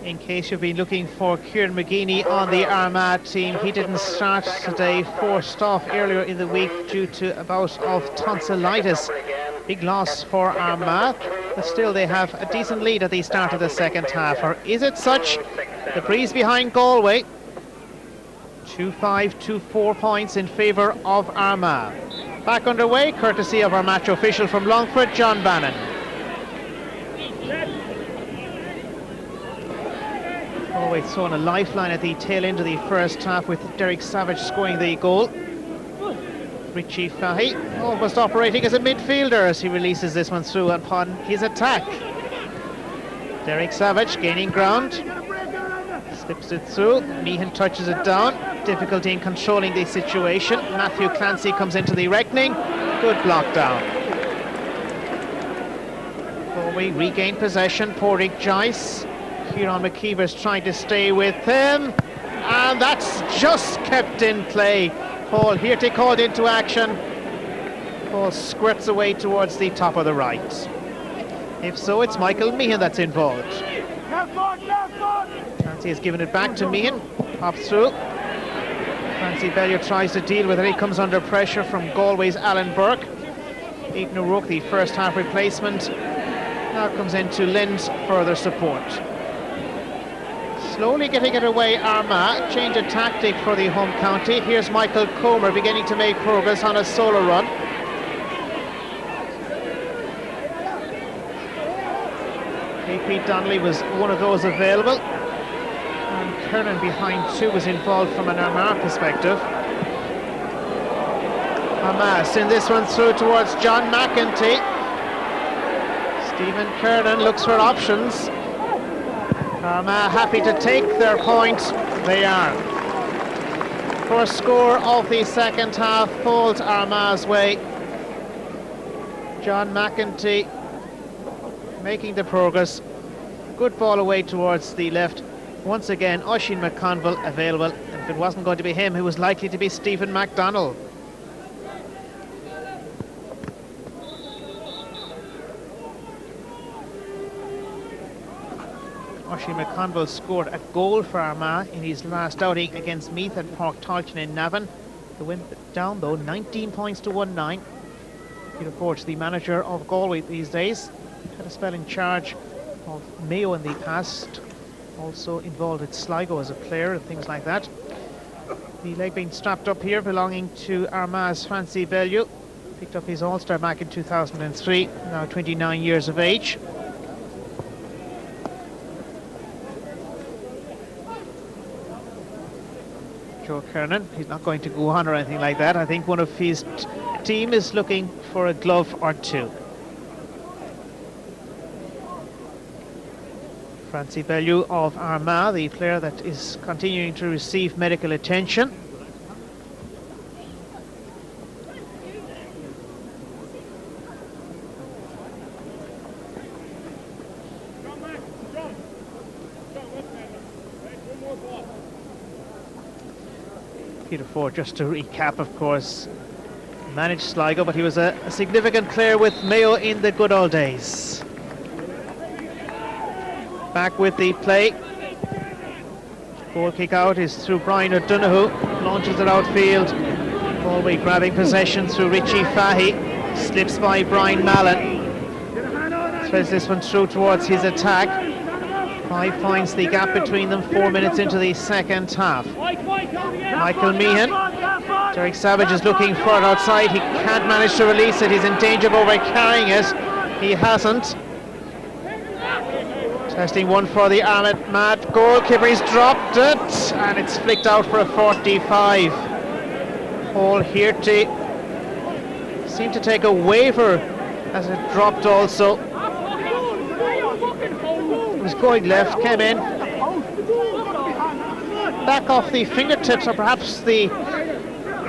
In case you've been looking for Kieran McGeeney on the Armagh team, he didn't start today, forced off earlier in the week due to a bout of tonsillitis. Big loss for Armagh, but still they have a decent lead at the start of the second half. Or is it such? The breeze behind Galway. 2-5 to 4 points in favour of Armagh. Back underway, courtesy of our match official from Longford, John Bannon. Galway throwing a lifeline at the tail end of the first half with Derek Savage scoring the goal. Richie Fahy almost operating as a midfielder as he releases this one through upon his attack. Derek Savage gaining ground, slips it through, Meehan touches it down, difficulty in controlling the situation. Matthew Clancy comes into the reckoning, good block down. Galway regain possession, Porrick Joyce. Kieran McKeever's trying to stay with him, and that's just kept in play. Paul Hirty called into action. Paul squirts away towards the top of the right. If so, it's Michael Meehan that's involved. Clancy has given it back to Meehan, pops through. Clancy Bellier tries to deal with it, he comes under pressure from Galway's Alan Burke. Ethan O'Rourke, the first half replacement, now comes in to lend further support. Slowly getting it away, Armagh. Change of tactic for the home county. Here's Michael Comer beginning to make progress on a solo run. KP Donnelly was one of those available. And Kernan behind two was involved from an Armagh perspective. Armagh send this one through towards John McEntee. Stephen Kernan looks for options. Armagh happy to take their point. They are. First score of the second half falls Armagh's way. John McEntee making the progress. Good ball away towards the left. Once again, Oisín McConville available. If it wasn't going to be him, it was likely to be Stephen MacDonald. Oisin McConville scored a goal for Armagh in his last outing against Meath at Park Tolchin in Navan. The win down though, 19 points to 1-9. Peter Forge, the manager of Galway these days, had a spell in charge of Mayo in the past, also involved with Sligo as a player and things like that. The leg being strapped up here belonging to Armagh's Francie Bellew. Picked up his All-Star back in 2003, now 29 years of age. Joe Kernan, he's not going to go on or anything like that. I think one of his team is looking for a glove or two. Francie Bellew of Armagh, the player that is continuing to receive medical attention. Peter Ford, just to recap, of course, managed Sligo, but he was a significant player with Mayo in the good old days. Back with the play. Goal kick out is through Brian O'Donoghue, launches it outfield. Galway grabbing possession through Richie Fahy, slips by Brian Mallon. Threads this one through towards his attack. 5 points the gap between them, 4 minutes into the second half. Michael Meehan. Derek Savage is looking for it outside. He can't manage to release it. He's in danger of over-carrying it. He hasn't. Testing one for the Armagh goalkeeper. He's dropped it, and it's flicked out for a 45. Paul Hearty seemed to take a waiver as it dropped also. It was going left, came in. Back off the fingertips, or perhaps the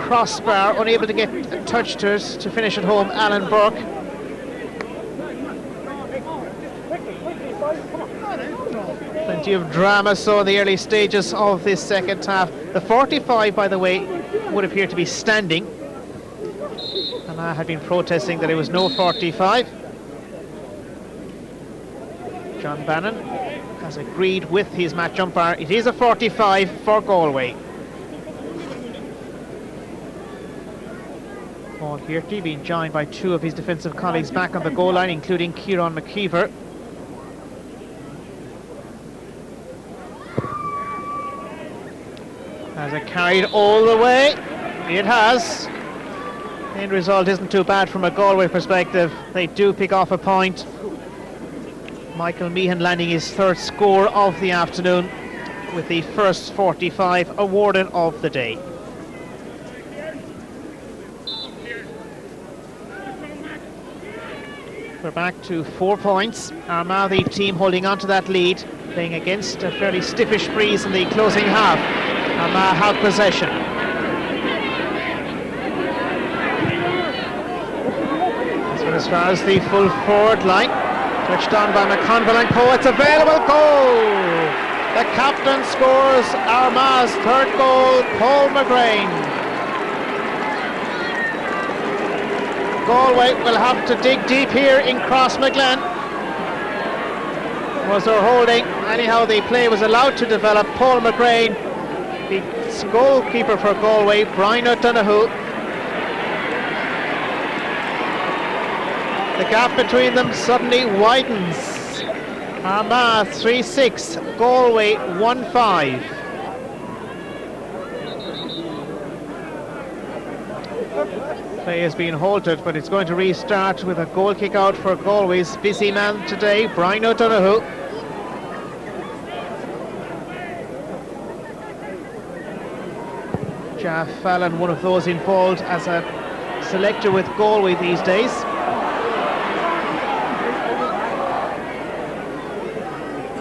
crossbar, unable to get a touch to it to finish at home, Alan Burke. Plenty of drama so in the early stages of this second half. The 45, by the way, would appear to be standing, and I had been protesting that it was no 45. John Bannon has agreed with his match umpire. It is a 45 for Galway. Paul Hearty being joined by two of his defensive colleagues back on the goal line, including Kieran McKeever. Has it carried all the way? It has. The end result isn't too bad from a Galway perspective. They do pick off a point. Michael Meehan landing his third score of the afternoon with the first 45 awarded of the day. We're back to 4 points. Armagh, the team holding on to that lead, playing against a fairly stiffish breeze in the closing half. Armagh have possession. This one as far as the full forward line. Touched on by McConville and Co. It's available goal! The captain scores Armagh's third goal, Paul McGrain. Galway will have to dig deep here in Crossmaglen. Was there holding? Anyhow, the play was allowed to develop. Paul McGrain, the goalkeeper for Galway, Brian O'Donoghue. The gap between them suddenly widens. Armagh 3-6, Galway 1-5. Play has been halted, but it's going to restart with a goal kick out for Galway's busy man today, Brian O'Donoghue. Jeff Fallon, one of those involved as a selector with Galway these days.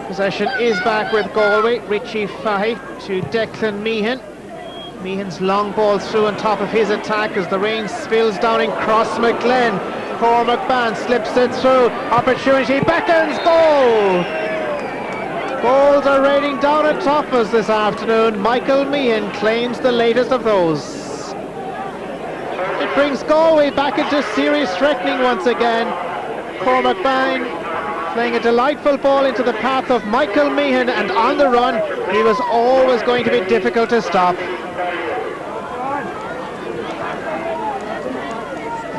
Possession is back with Galway. Richie Fahy to Declan Meehan. Meehan's long ball through on top of his attack as the rain spills down in Crossmaglen. Cormac Ban slips it through. Opportunity beckons. Goal! Goals are raining down on top of us this afternoon. Michael Meehan claims the latest of those. It brings Galway back into serious threatening once again. Cormac Bang playing a delightful ball into the path of Michael Meehan, and on the run he was always going to be difficult to stop.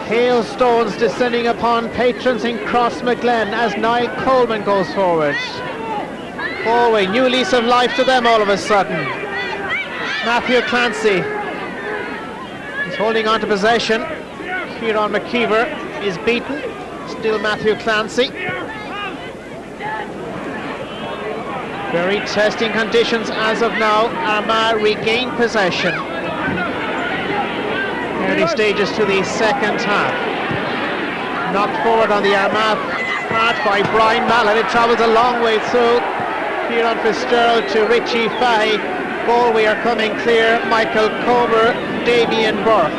Hailstones descending upon patrons in Crossmaglen as Niall Coleman goes forward. Galway, new lease of life to them all of a sudden. Matthew Clancy is holding on to possession. Kieran McKeever is beaten. Still Matthew Clancy. Very testing conditions as of now. Armagh regain possession. Early stages to the second half. Knocked forward on the Armagh part by Brian Mallon. It travels a long way through. Kieran Fitzgerald to Richie Fahey. Galway are coming clear. Michael Comer, Damien Burke.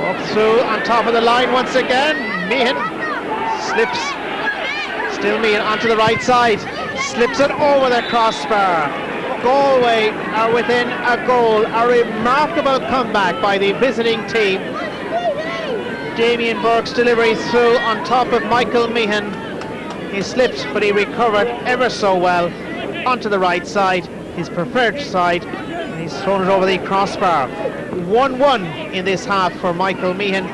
Up through on top of the line once again. Meehan slips. Still Meehan onto the right side. Slips it over the crossbar. Galway are within a goal. A remarkable comeback by the visiting team. Damien Burke's delivery through on top of Michael Meehan. He slipped, but he recovered ever so well onto the right side, his preferred side, and he's thrown it over the crossbar. 1-1 in this half for Michael Meehan.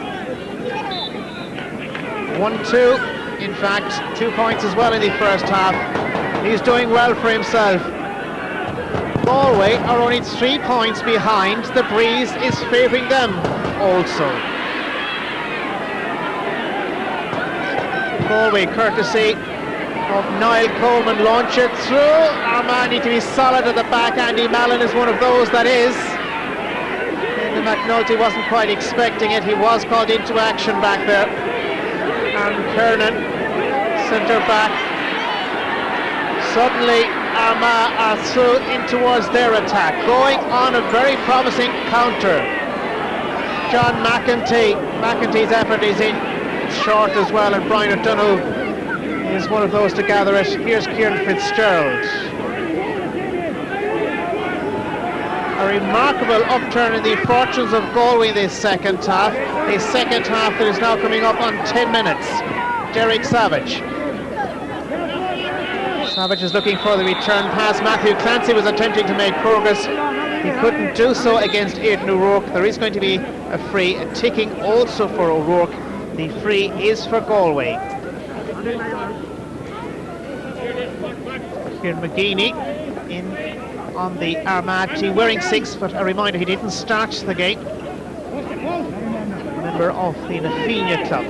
1-2, in fact, 2 points as well in the first half. He's doing well for himself. Galway are only 3 points behind. The breeze is favouring them also. Galway, courtesy of Niall Coleman, launch it through. Armagh need to be solid at the back. Andy Mallon is one of those that is. And McNulty wasn't quite expecting it. He was called into action back there. And Kernan, centre back. Suddenly Armagh are through in towards their attack, going on a very promising counter. John McEntee's effort is in short as well, and Brian O'Donoghue is one of those to gather it. Here's Kieran Fitzgerald. A remarkable upturn in the fortunes of Galway in this second half. A second half that is now coming up on 10 minutes. Derek Savage. Savage is looking for the return pass. Matthew Clancy was attempting to make progress. He couldn't do so against Aidan O'Rourke. There is going to be a free, a ticking also for O'Rourke. The free is for Galway. Kieran McGeeney in on the Armagh team, wearing 6, but a reminder he didn't start the game. Member of the Nafinia club.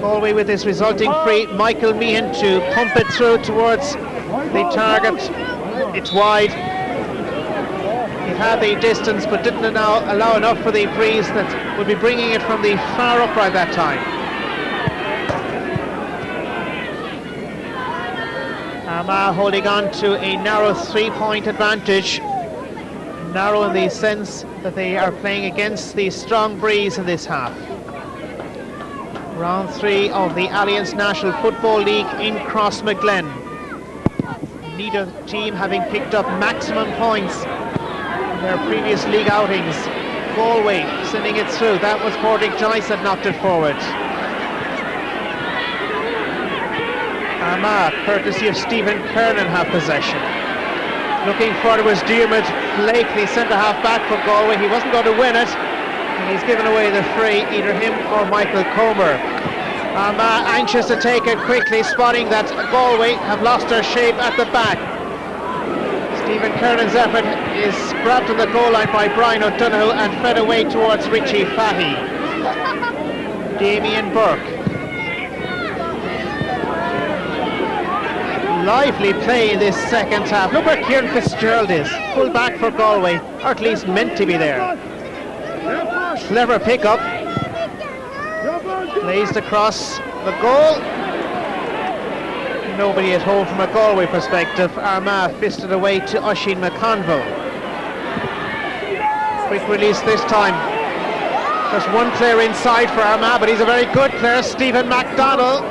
Galway with this resulting free. Michael Meehan to pump it through towards the target. It's wide. He had the distance but didn't allow enough for the breeze that would be bringing it from the far upright that time. Armagh holding on to a narrow 3-point advantage. Narrow in the sense that they are playing against the strong breeze in this half. Round 3 of the Alliance National Football League in Crossmaglen. Neither team having picked up maximum points in their previous league outings. Galway sending it through. That was Portick Joyce that knocked it forward. Armagh, courtesy of Stephen Kernan, have possession. Looking for it was Diarmuid Blakely, centre-half back for Galway. He wasn't going to win it. And he's given away the free, either him or Michael Comer. Armagh anxious to take it quickly, spotting that Galway have lost their shape at the back. Stephen Kernan's effort is grabbed on the goal line by Brian O'Donoghue and fed away towards Richie Fahey. Damien Burke. Lively play in this second half. Look where Kieran Fitzgerald is. Full back for Galway, or at least meant to be there. Clever pick-up. Blazed across the goal. Nobody at home from a Galway perspective. Armagh fisted away to Oisín McConville. Quick release this time. Just one player inside for Armagh, but he's a very good player, Stephen MacDonald.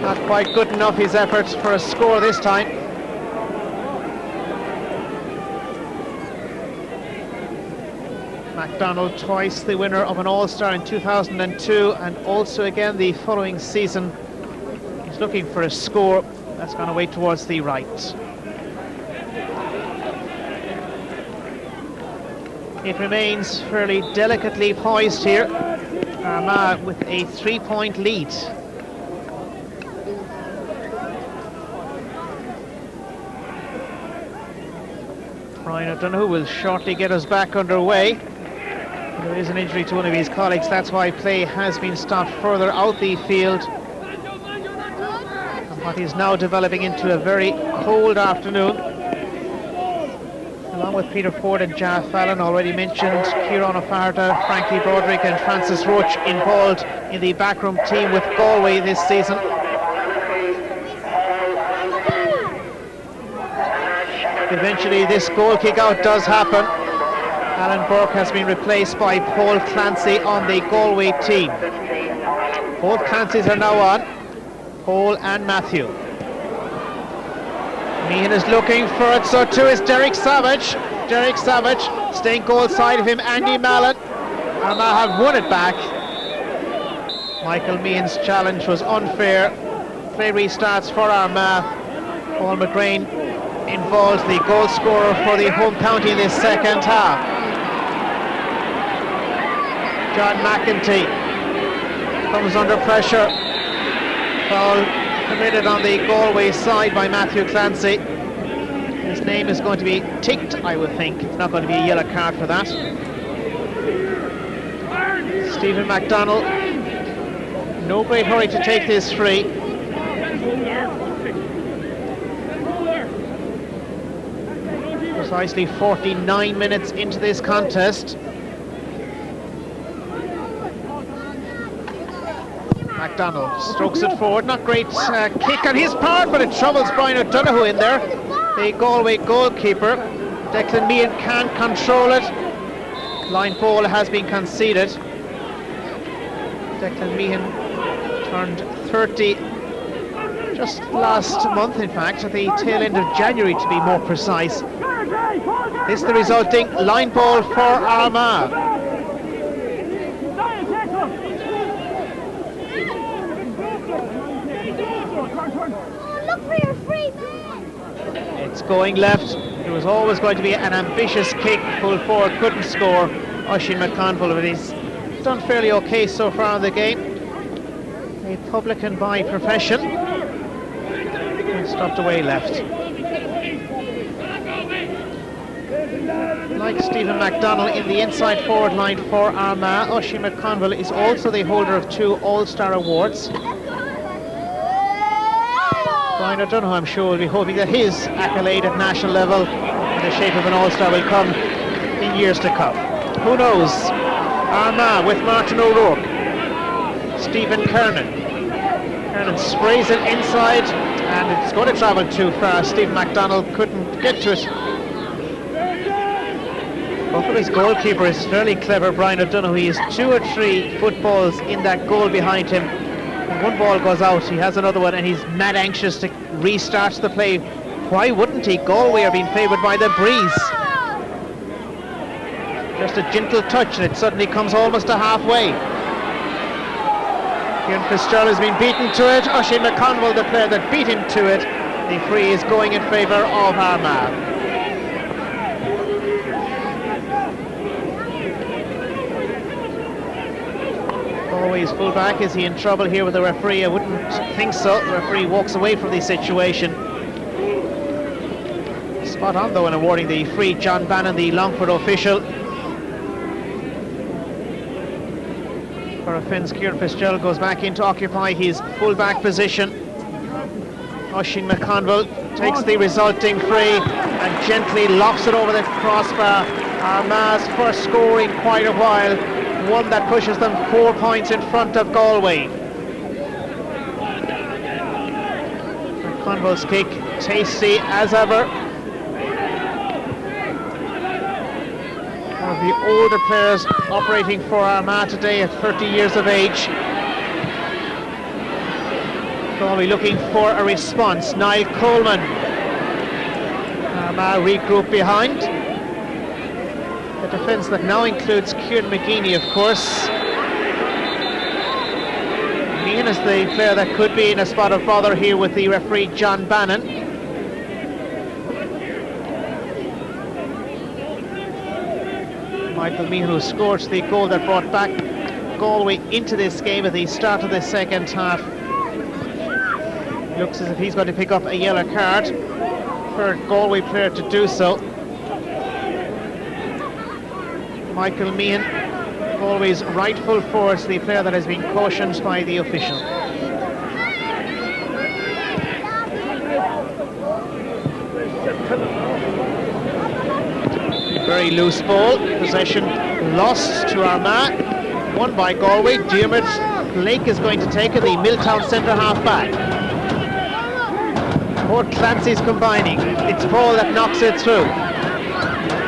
Not quite good enough, his efforts for a score this time. MacDonald, twice the winner of an All-Star in 2002 and also again the following season. He's looking for a score that's gone away towards the right. It remains fairly delicately poised here. Armagh with a 3-point lead. Brian O'Donoghue will shortly get us back underway. There is an injury to one of his colleagues, that's why play has been stopped further out the field. And what is now developing into a very cold afternoon. Along with Peter Ford and Jar Fallon, already mentioned, Kieran O'Farta, Frankie Broderick and Francis Roach involved in the backroom team with Galway this season. Eventually this goal kick out does happen. Alan Burke has been replaced by Paul Clancy on the Galway team. Both Clancys are now on, Paul and Matthew. Meehan is looking for it, so too is Derek Savage. Derek Savage staying goal side of him, Andy Mallon. Armagh have won it back. Michael Meehan's challenge was unfair. Play restarts for Armagh. Paul McGrain involved, the goal scorer for the home county in this second half. John McEntee comes under pressure. Foul committed on the Galway side by Matthew Clancy. His name is going to be ticked, I would think. It's not going to be a yellow card for that. Stephen MacDonald, no great hurry to take this free. Precisely 49 minutes into this contest. MacDonald strokes it forward, not great kick on his part, but it troubles Brian O'Donoghue in there. The Galway goalkeeper, Declan Meehan, can't control it. Line ball has been conceded. Declan Meehan turned 30 just last month, in fact, at the tail end of January to be more precise. This is the resulting line ball for Armagh. It's going left. It was always going to be an ambitious kick. Pulled forward, couldn't score. Oisin McConville, but he's done fairly okay so far in the game. A publican by profession. And stopped away left. Like Stephen MacDonald in the inside forward line for Armagh, Oisin McConville is also the holder of 2 All-Star awards. Brian O'Donoghue, I'm sure, will be hoping that his accolade at national level in the shape of an All-Star will come in years to come. Who knows? Armagh with Martin O'Rourke, Stephen Kernan. Kernan sprays it inside and it's going to travel too far. Stephen MacDonald couldn't get to it. Buffalo's goalkeeper is fairly clever, Brian O'Donoghue. He has 2 or 3 footballs in that goal behind him. When one ball goes out, he has another one, and he's mad anxious to restart the play. Why wouldn't he? Galway are being favoured by the breeze. Just a gentle touch, and it suddenly comes almost to halfway. Kieran Fitzgerald has been beaten to it. Oisin McConville, the player that beat him to it. The free is going in favour of Armagh. Galway's fullback, is he in trouble here with the referee? I wouldn't think so. The referee walks away from the situation. Spot on though in awarding the free. John Bannon, the Longford official. For offence, Kieran Fitzgerald goes back in to occupy his fullback position. Oisin McConville takes the resulting free and gently lofts it over the crossbar. Armagh's first score in quite a while. One that pushes them 4 points in front of Galway. McConville's kick, tasty as ever. One of the older players operating for Armagh today at 30 years of age. Galway looking for a response. Niall Coleman. Armagh regroup behind. The defence that now includes Kieran McGeeney, of course. Meehan is the player that could be in a spot of bother here with the referee John Bannon. Michael Meehan, who scored the goal that brought back Galway into this game at the start of the second half. Looks as if he's going to pick up a yellow card for a Galway player to do so. Michael Meehan, Galway's rightful forward, the player that has been cautioned by the official. Very loose ball, possession lost to Armagh, won by Galway. Diarmuid Blake is going to take it, the Milltown centre half back. Port Clancy's combining. It's Paul that knocks it through.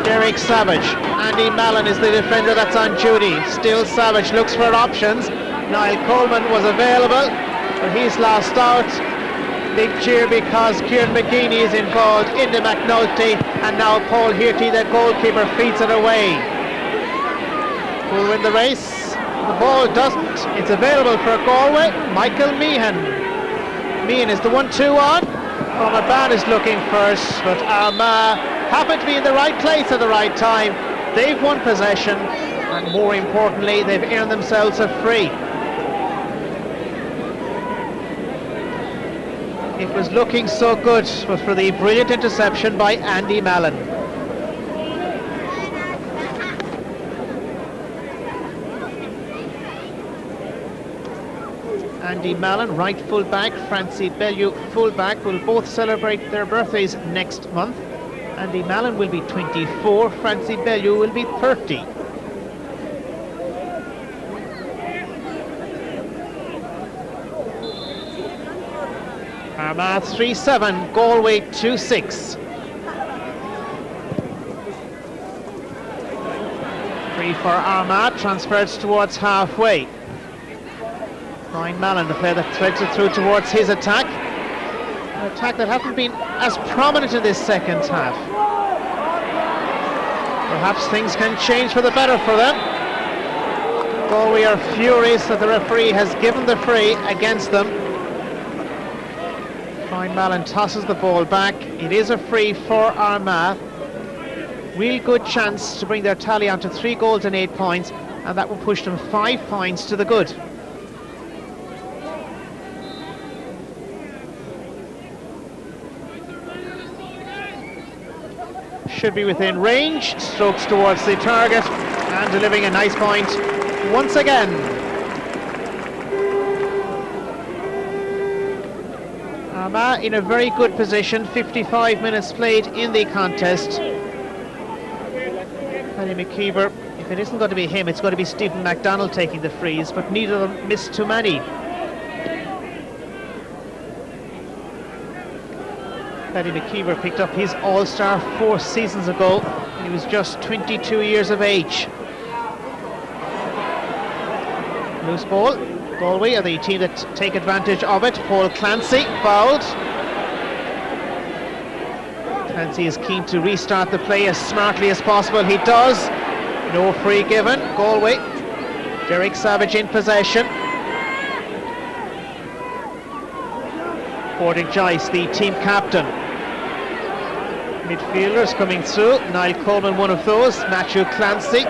Derek Savage. Andy Mallon is the defender that's on duty. Still Savage looks for options. Niall Coleman was available, but he's lost out. Big cheer because Kieran McGeeney is involved into McNulty, and now Paul Hearty, the goalkeeper, feeds it away. Who'll win the race? The ball doesn't. It's available for Galway. Michael Meehan. Meehan is the 1-2 on. Crossmaglen is looking first, but Armagh happen to be in the right place at the right time. They've won possession, and more importantly, they've earned themselves a free. It was looking so good, but for the brilliant interception by Andy Mallon. Andy Mallon, right full-back, Francie Bellew, full-back, will both celebrate their birthdays next month. Andy Mallon will be 24, Francie Bellew will be 30. Armagh 3-7, Galway 2-6. Free for Armagh, transferred towards halfway. Ryan Mallon, the player that threads it through towards his attack. An attack that hasn't been as prominent in this second half. Perhaps things can change for the better for them. Galway are furious that the referee has given the free against them. Ryan Mallon tosses the ball back. It is a free for Armagh. Real good chance to bring their tally on to 3 goals and 8 points, and that will push them 5 points to the good. Should be within range, strokes towards the target, and delivering a nice point once again. Armagh in a very good position, 55 minutes played in the contest. Paddy McKeever, if it isn't going to be him, it's going to be Stephen MacDonald taking the frees, but neither of them missed too many. Paddy McKeever picked up his All-Star 4 seasons ago, and he was just 22 years of age. Loose ball. Galway are the team that take advantage of it. Paul Clancy fouled. Clancy is keen to restart the play as smartly as possible. He does. No free given. Galway. Derek Savage in possession. Porting Joyce, the team captain. Midfielders coming through. Niall Coleman, one of those. Matthew Clancy.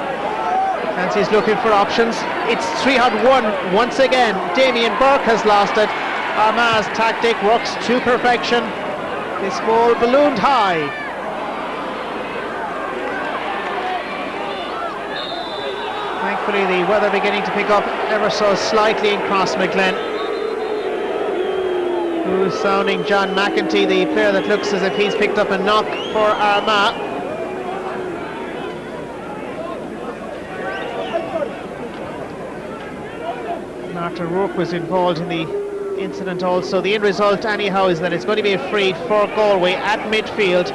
Clancy's looking for options. It's 3-on-1 once again. Damien Burke has lost it. Armagh's tactic works to perfection. This ball ballooned high. Thankfully the weather beginning to pick up ever so slightly in Crossmaglen. Who's sounding John McEntee, the player that looks as if he's picked up a knock for Armagh. Martin Rourke was involved in the incident also. The end result anyhow is that it's going to be a free for Galway at midfield.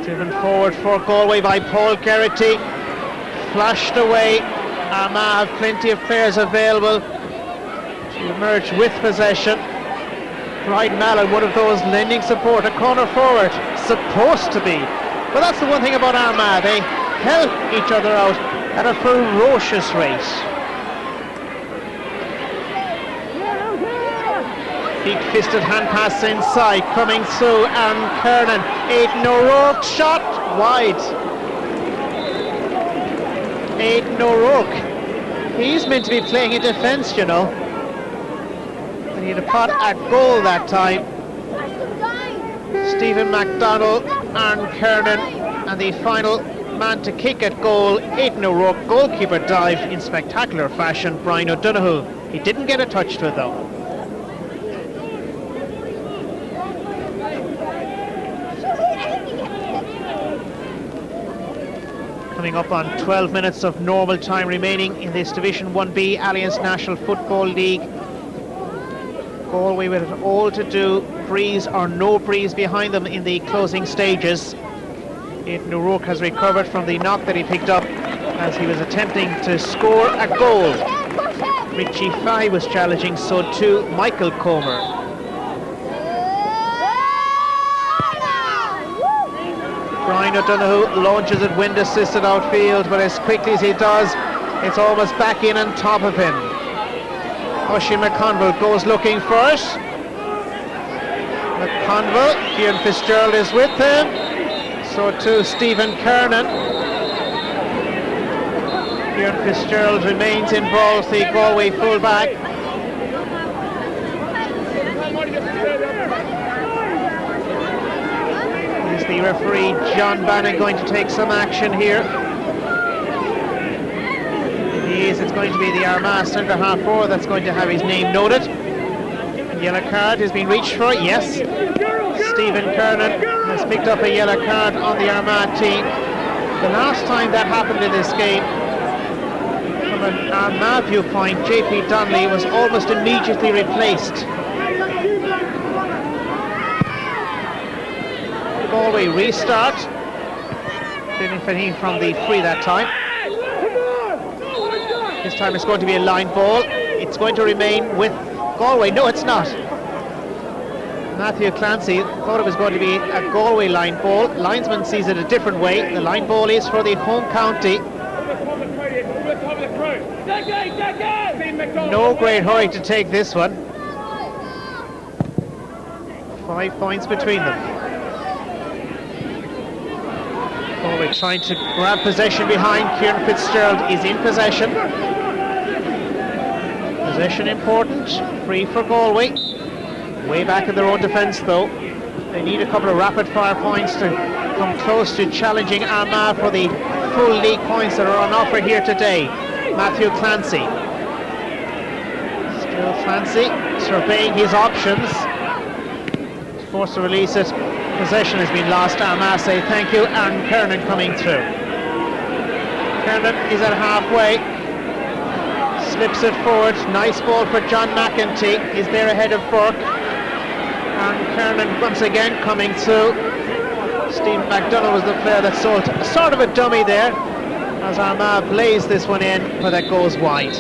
Driven forward for Galway by Paul Geraghty. Flashed away. Armagh have plenty of players available to emerge with possession. Brian Mallon, one of those lending support, a corner forward, supposed to be. But that's the one thing about Armagh, they help each other out at a ferocious rate. Big-fisted hand pass inside, coming through, and Kernan, Aidan O'Rourke shot wide. Aidan O'Rourke, he's meant to be playing in defence, you know. And he had a pot at goal that time. Stephen MacDonald, Aaron Kernan, and the final man to kick at goal, Aidan O'Rourke. Goalkeeper dived in spectacular fashion, Brian O'Donoghue. He didn't get a touch to it though. Coming up on 12 minutes of normal time remaining in this Division 1B Alliance National Football League. Galway with it all to do, breeze or no breeze behind them in the closing stages. Aidan O'Rourke has recovered from the knock that he picked up as he was attempting to score a goal. Richie Fahey was challenging, so too Michael Comer. Brian O'Donoghue launches it wind assisted outfield, but as quickly as he does, it's almost back in on top of him. Oisin McConville goes looking for it. McConville, Kieran Fitzgerald is with him, so too Stephen Kernan. Kieran Fitzgerald remains involved, the Galway fullback. Is the referee John Bannon going to take some action here? It's going to be the Armagh centre half forward that's going to have his name noted. Yellow card has been reached for, yes. Stephen Kernan has picked up a yellow card on the Armagh team. The last time that happened in this game, from an Armagh viewpoint, JP Donnelly was almost immediately replaced. Galway restart, benefiting from the free that time. This time it's going to be a line ball. It's going to remain with Galway. No, it's not. Matthew Clancy thought it was going to be a Galway line ball. Linesman sees it a different way. The line ball is for the home county. No great hurry to take this one. 5 points between them. Galway trying to grab possession behind. Kieran Fitzgerald is in possession. Possession important. Free for Galway. Way back in their own defence though. They need a couple of rapid fire points to come close to challenging Armagh for the full league points that are on offer here today. Matthew Clancy. Still Clancy surveying his options. Forced to release it. Possession has been lost. Armagh say thank you. Aaron Kernan coming through. Kernan is at halfway. Slips it forward. Nice ball for John McEntee. He's there ahead of Burke. Aaron Kernan once again coming through. Stephen McDonald was the player that sold sort of a dummy there as Armagh blazed this one in, but that goes wide.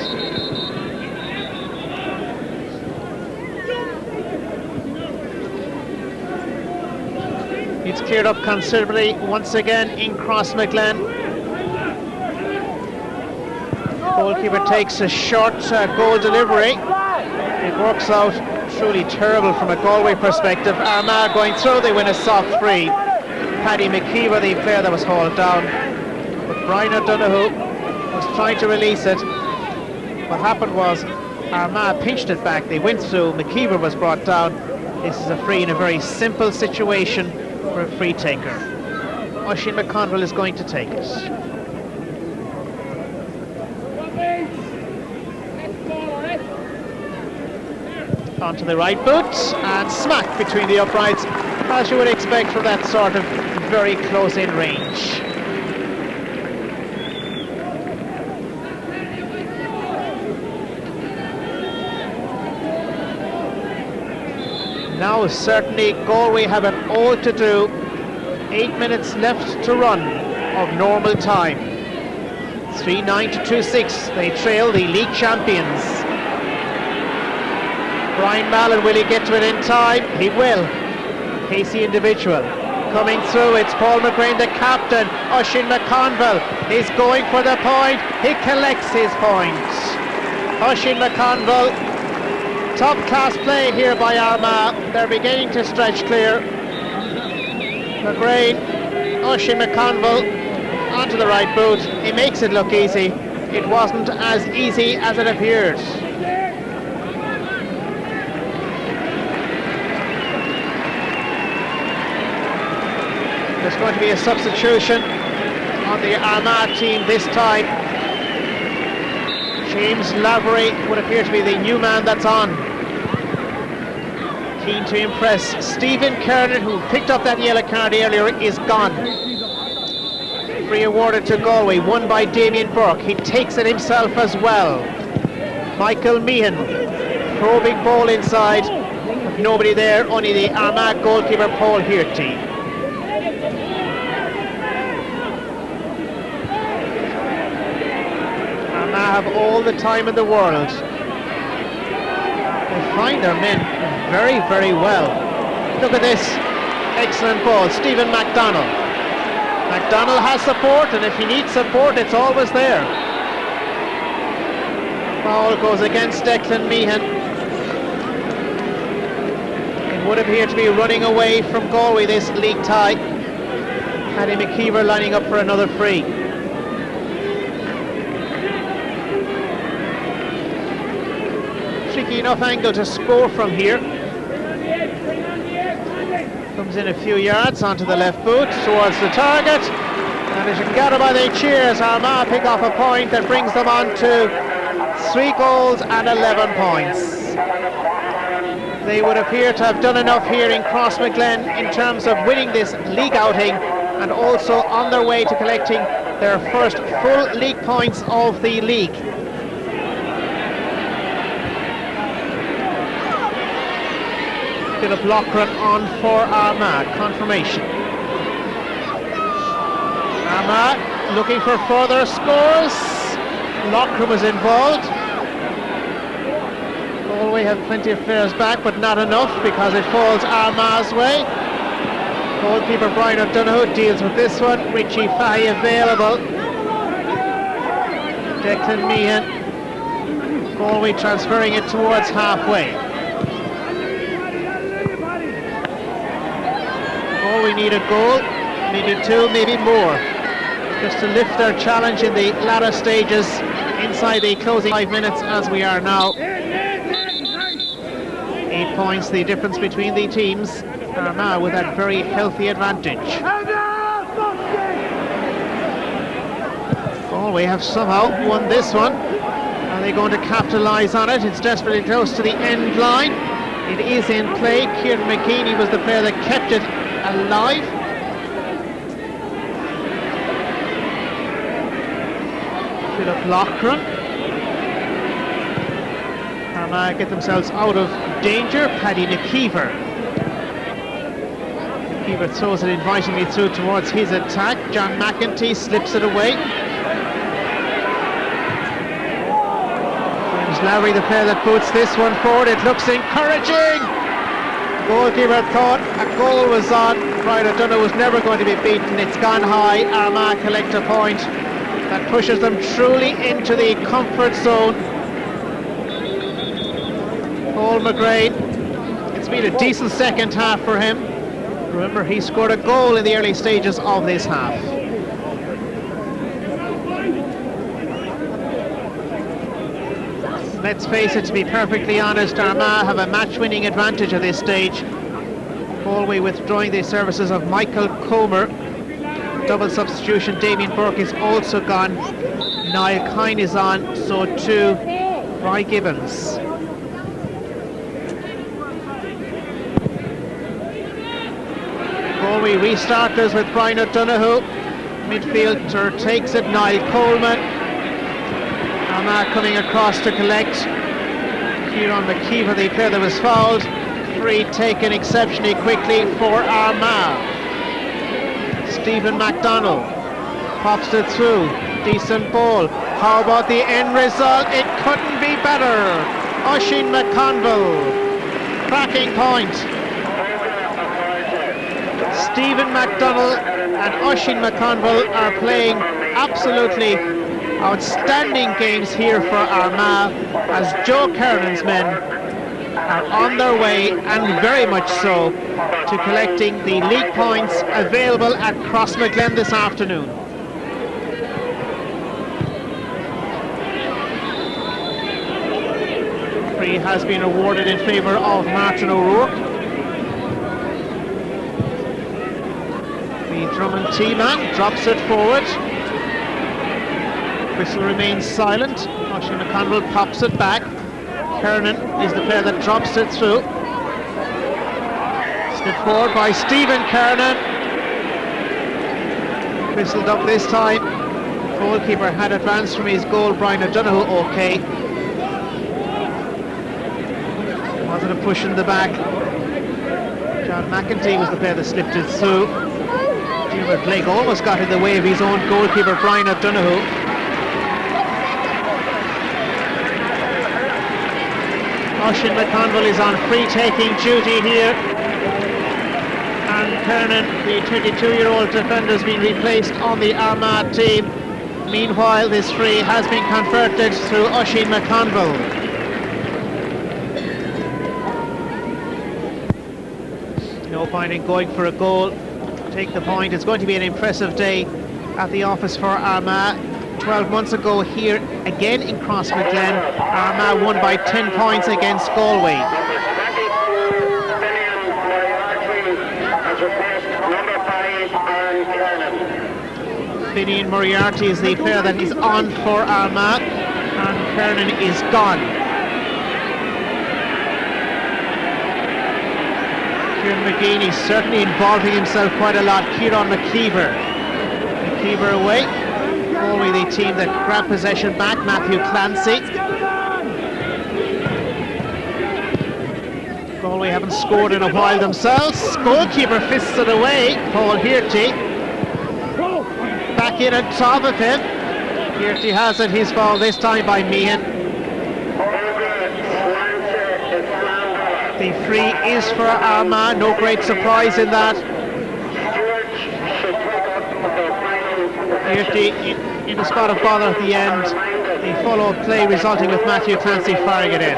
It's cleared up considerably once again in Crossmaglen. Goalkeeper takes a short goal delivery. It works out truly terrible from a Galway perspective. Armagh going through, they win a soft free. Paddy McKeever, the player that was hauled down. But Brian O'Donoghue was trying to release it. What happened was Armagh pinched it back. They went through, McKeever was brought down. This is a free in a very simple situation for a free taker. Oisin McConville is going to take it. Onto the right boot and smack between the uprights, as you would expect from that sort of very close in range. Now certainly Galway have it all to do 8 minutes left to run of normal time. 3-9 to 2-6. They trail the league champions. Brian Mallon, will he get to it in time? He will. Casey Individual coming through. It's Paul McGrain, the captain. Oisin McConville is going for the point. He collects his point. Oisin McConville, top class play here by Armagh. They're beginning to stretch clear. McGrain, Oisin McConville onto the right boot. He makes it look easy. It wasn't as easy as it appeared. There's going to be a substitution on the Armagh team this time. James Lavery would appear to be the new man that's on. Keen to impress. Stephen Kernan, who picked up that yellow card earlier, is gone. Free awarded to Galway, won by Damien Burke. He takes it himself as well. Michael Meehan, probing ball inside. Nobody there, only the Armagh goalkeeper Paul Hearty. Have all the time in the world. They find their men very, very well. Look at this. Excellent ball. Stephen MacDonald. MacDonald has support, and if he needs support, it's always there. Foul goes against Declan Meehan. It would appear to be running away from Galway, this league tie. Paddy McKeever lining up for another free. Tricky enough angle to score from here. Comes in a few yards onto the left boot towards the target, and as you can gather by the cheers, Armagh pick off a point that brings them on to 3 goals and 11 points. They would appear to have done enough here in Crossmaglen in terms of winning this league outing, and also on their way to collecting their first full league points of the league. Philip Loughran on for Armagh, confirmation. Armagh looking for further scores. Loughran was involved. Galway have plenty of players back, but not enough because it falls Armagh's way. Goalkeeper Brian O'Donoghue deals with this one. Richie Fahy available. Declan Meehan. Galway transferring it towards halfway. We need a goal, maybe 2, maybe more, just to lift their challenge in the latter stages inside the closing 5 minutes as we are now. 8 points the difference between the teams. Armagh with that very healthy advantage. Galway have somehow won this one. Are they going to capitalise on it? It's desperately close to the end line. It is in play. Kieran McKeaney was the player that kept it alive. Philip Loughran. Armagh get themselves out of danger. Paddy McKeever. McKeever throws it invitingly through towards his attack. John McEntee slips it away. James Lowry, the player that puts this one forward. It looks encouraging. Goalkeeper thought a goal was on. Brian O'Donoghue was never going to be beaten. It's gone high. Armagh collect a point that pushes them truly into the comfort zone. Paul McGrain, it's been a decent second half for him. Remember, he scored a goal in the early stages of this half. Let's face it, to be perfectly honest, Armagh have a match-winning advantage at this stage. Galway withdrawing the services of Michael Comer. Double substitution, Damien Burke is also gone. Niall Kine is on, so too Roy Gibbons. Galway restarters with Brian O'Donoghue. Midfielder takes it, Niall Coleman. Armagh coming across to collect. Kieran McKeever, the player that was fouled. Free taken exceptionally quickly for Armagh. Stephen MacDonald pops it through. Decent ball. How about the end result? It couldn't be better. Oisin McConville, cracking point. Stephen MacDonald and Oisin McConville are playing absolutely outstanding games here for Armagh, as Joe Kernan's men are on their way, and very much so, to collecting the league points available at Crossmaglen this afternoon. Free has been awarded in favour of Martin O'Rourke. The Drummond T-man drops it forward. Whistle remains silent. Oisin McConville pops it back. Kernan is the player that drops it through. Slipped forward by Stephen Kernan. Whistled up this time. Goalkeeper had advanced from his goal, Brian O'Donoghue, okay. Wasn't a push in the back. John McEntee was the player that slipped it through. Gilbert Blake almost got in the way of his own goalkeeper, Brian O'Donoghue. Oisin McConville is on free-taking duty here. And Kernan, the 22-year-old defender, has been replaced on the Armagh team. Meanwhile, this free has been converted through Oisin McConville. No point in going for a goal. Take the point. It's going to be an impressive day at the office for Armagh. 12 months ago here again in Crossmaglen, Armagh won by 10 points against Galway. Finian Moriarty is the player that is on for Armagh, and Kernan is gone. Kieran McGean is certainly involving himself quite a lot. Kieran McKeever away. Galway, the team that grabbed possession back. Matthew Clancy. Galway haven't scored in a while themselves. Goalkeeper fists it away. Paul Hearty. Back in on top of him. Hearty has it. His foul this time by Meehan. The free is for Armagh. No great surprise in that. Hearty in a spot of bother at the end. The follow-up play resulting with Matthew Clancy firing it in.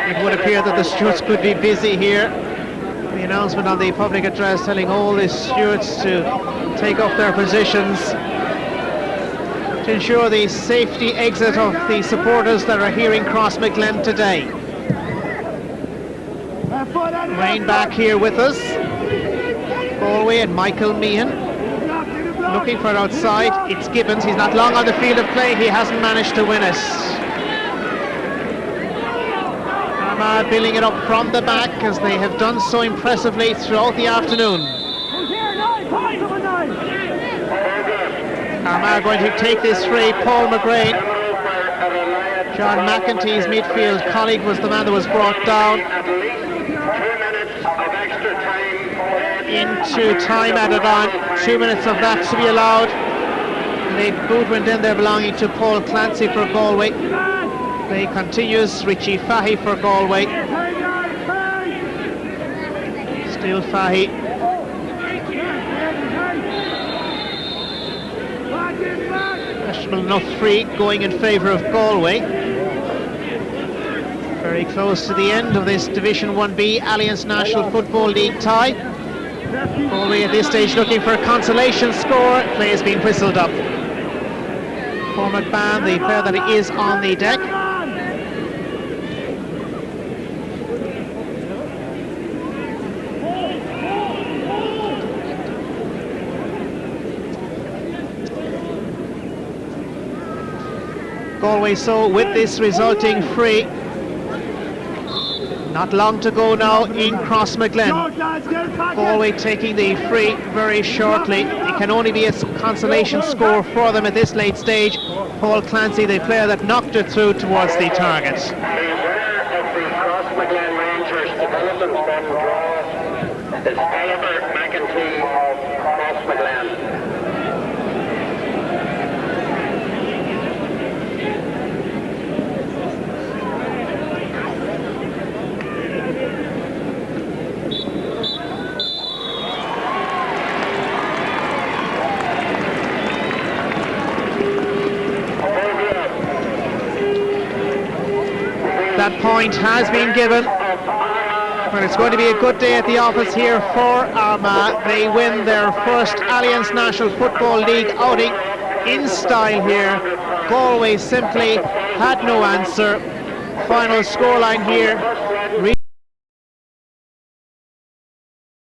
It would appear that the stewards could be busy here. The announcement on the public address telling all the stewards to take up their positions to ensure the safety exit of the supporters that are here in Crossmaglen today. Wayne back here with us. Galway and Michael Meehan looking for it outside. It's Gibbons. He's not long on the field of play. He hasn't managed to win it. Armagh building it up from the back, as they have done so impressively throughout the afternoon. Armagh going to take this free. Paul McGrain. John McEntee's midfield colleague was the man that was brought down. Into time added on. 2 minutes of that to be allowed. The boot went in there belonging to Paul Clancy for Galway. Play continues. Richie Fahy for Galway. Still Fahy. Questionable enough free going in favour of Galway. Very close to the end of this Division 1B Alliance National Football League tie. Galway at this stage looking for a consolation score. Play has been whistled up. Paul McMahon, the player that is on the deck. Galway so with this resulting free Not long to go now in Crossmaglen. Galway taking the free very shortly. It can only be a consolation score for them at this late stage. Paul Clancy, the player that knocked it through towards the target. The winner of the Crossmaglen Rangers development fund draw is Oliver McEntee of Crossmaglen. That point has been given. Well, it's going to be a good day at the office here for Armagh. They win their first Alliance National Football League outing in style here. Galway simply had no answer. Final scoreline here.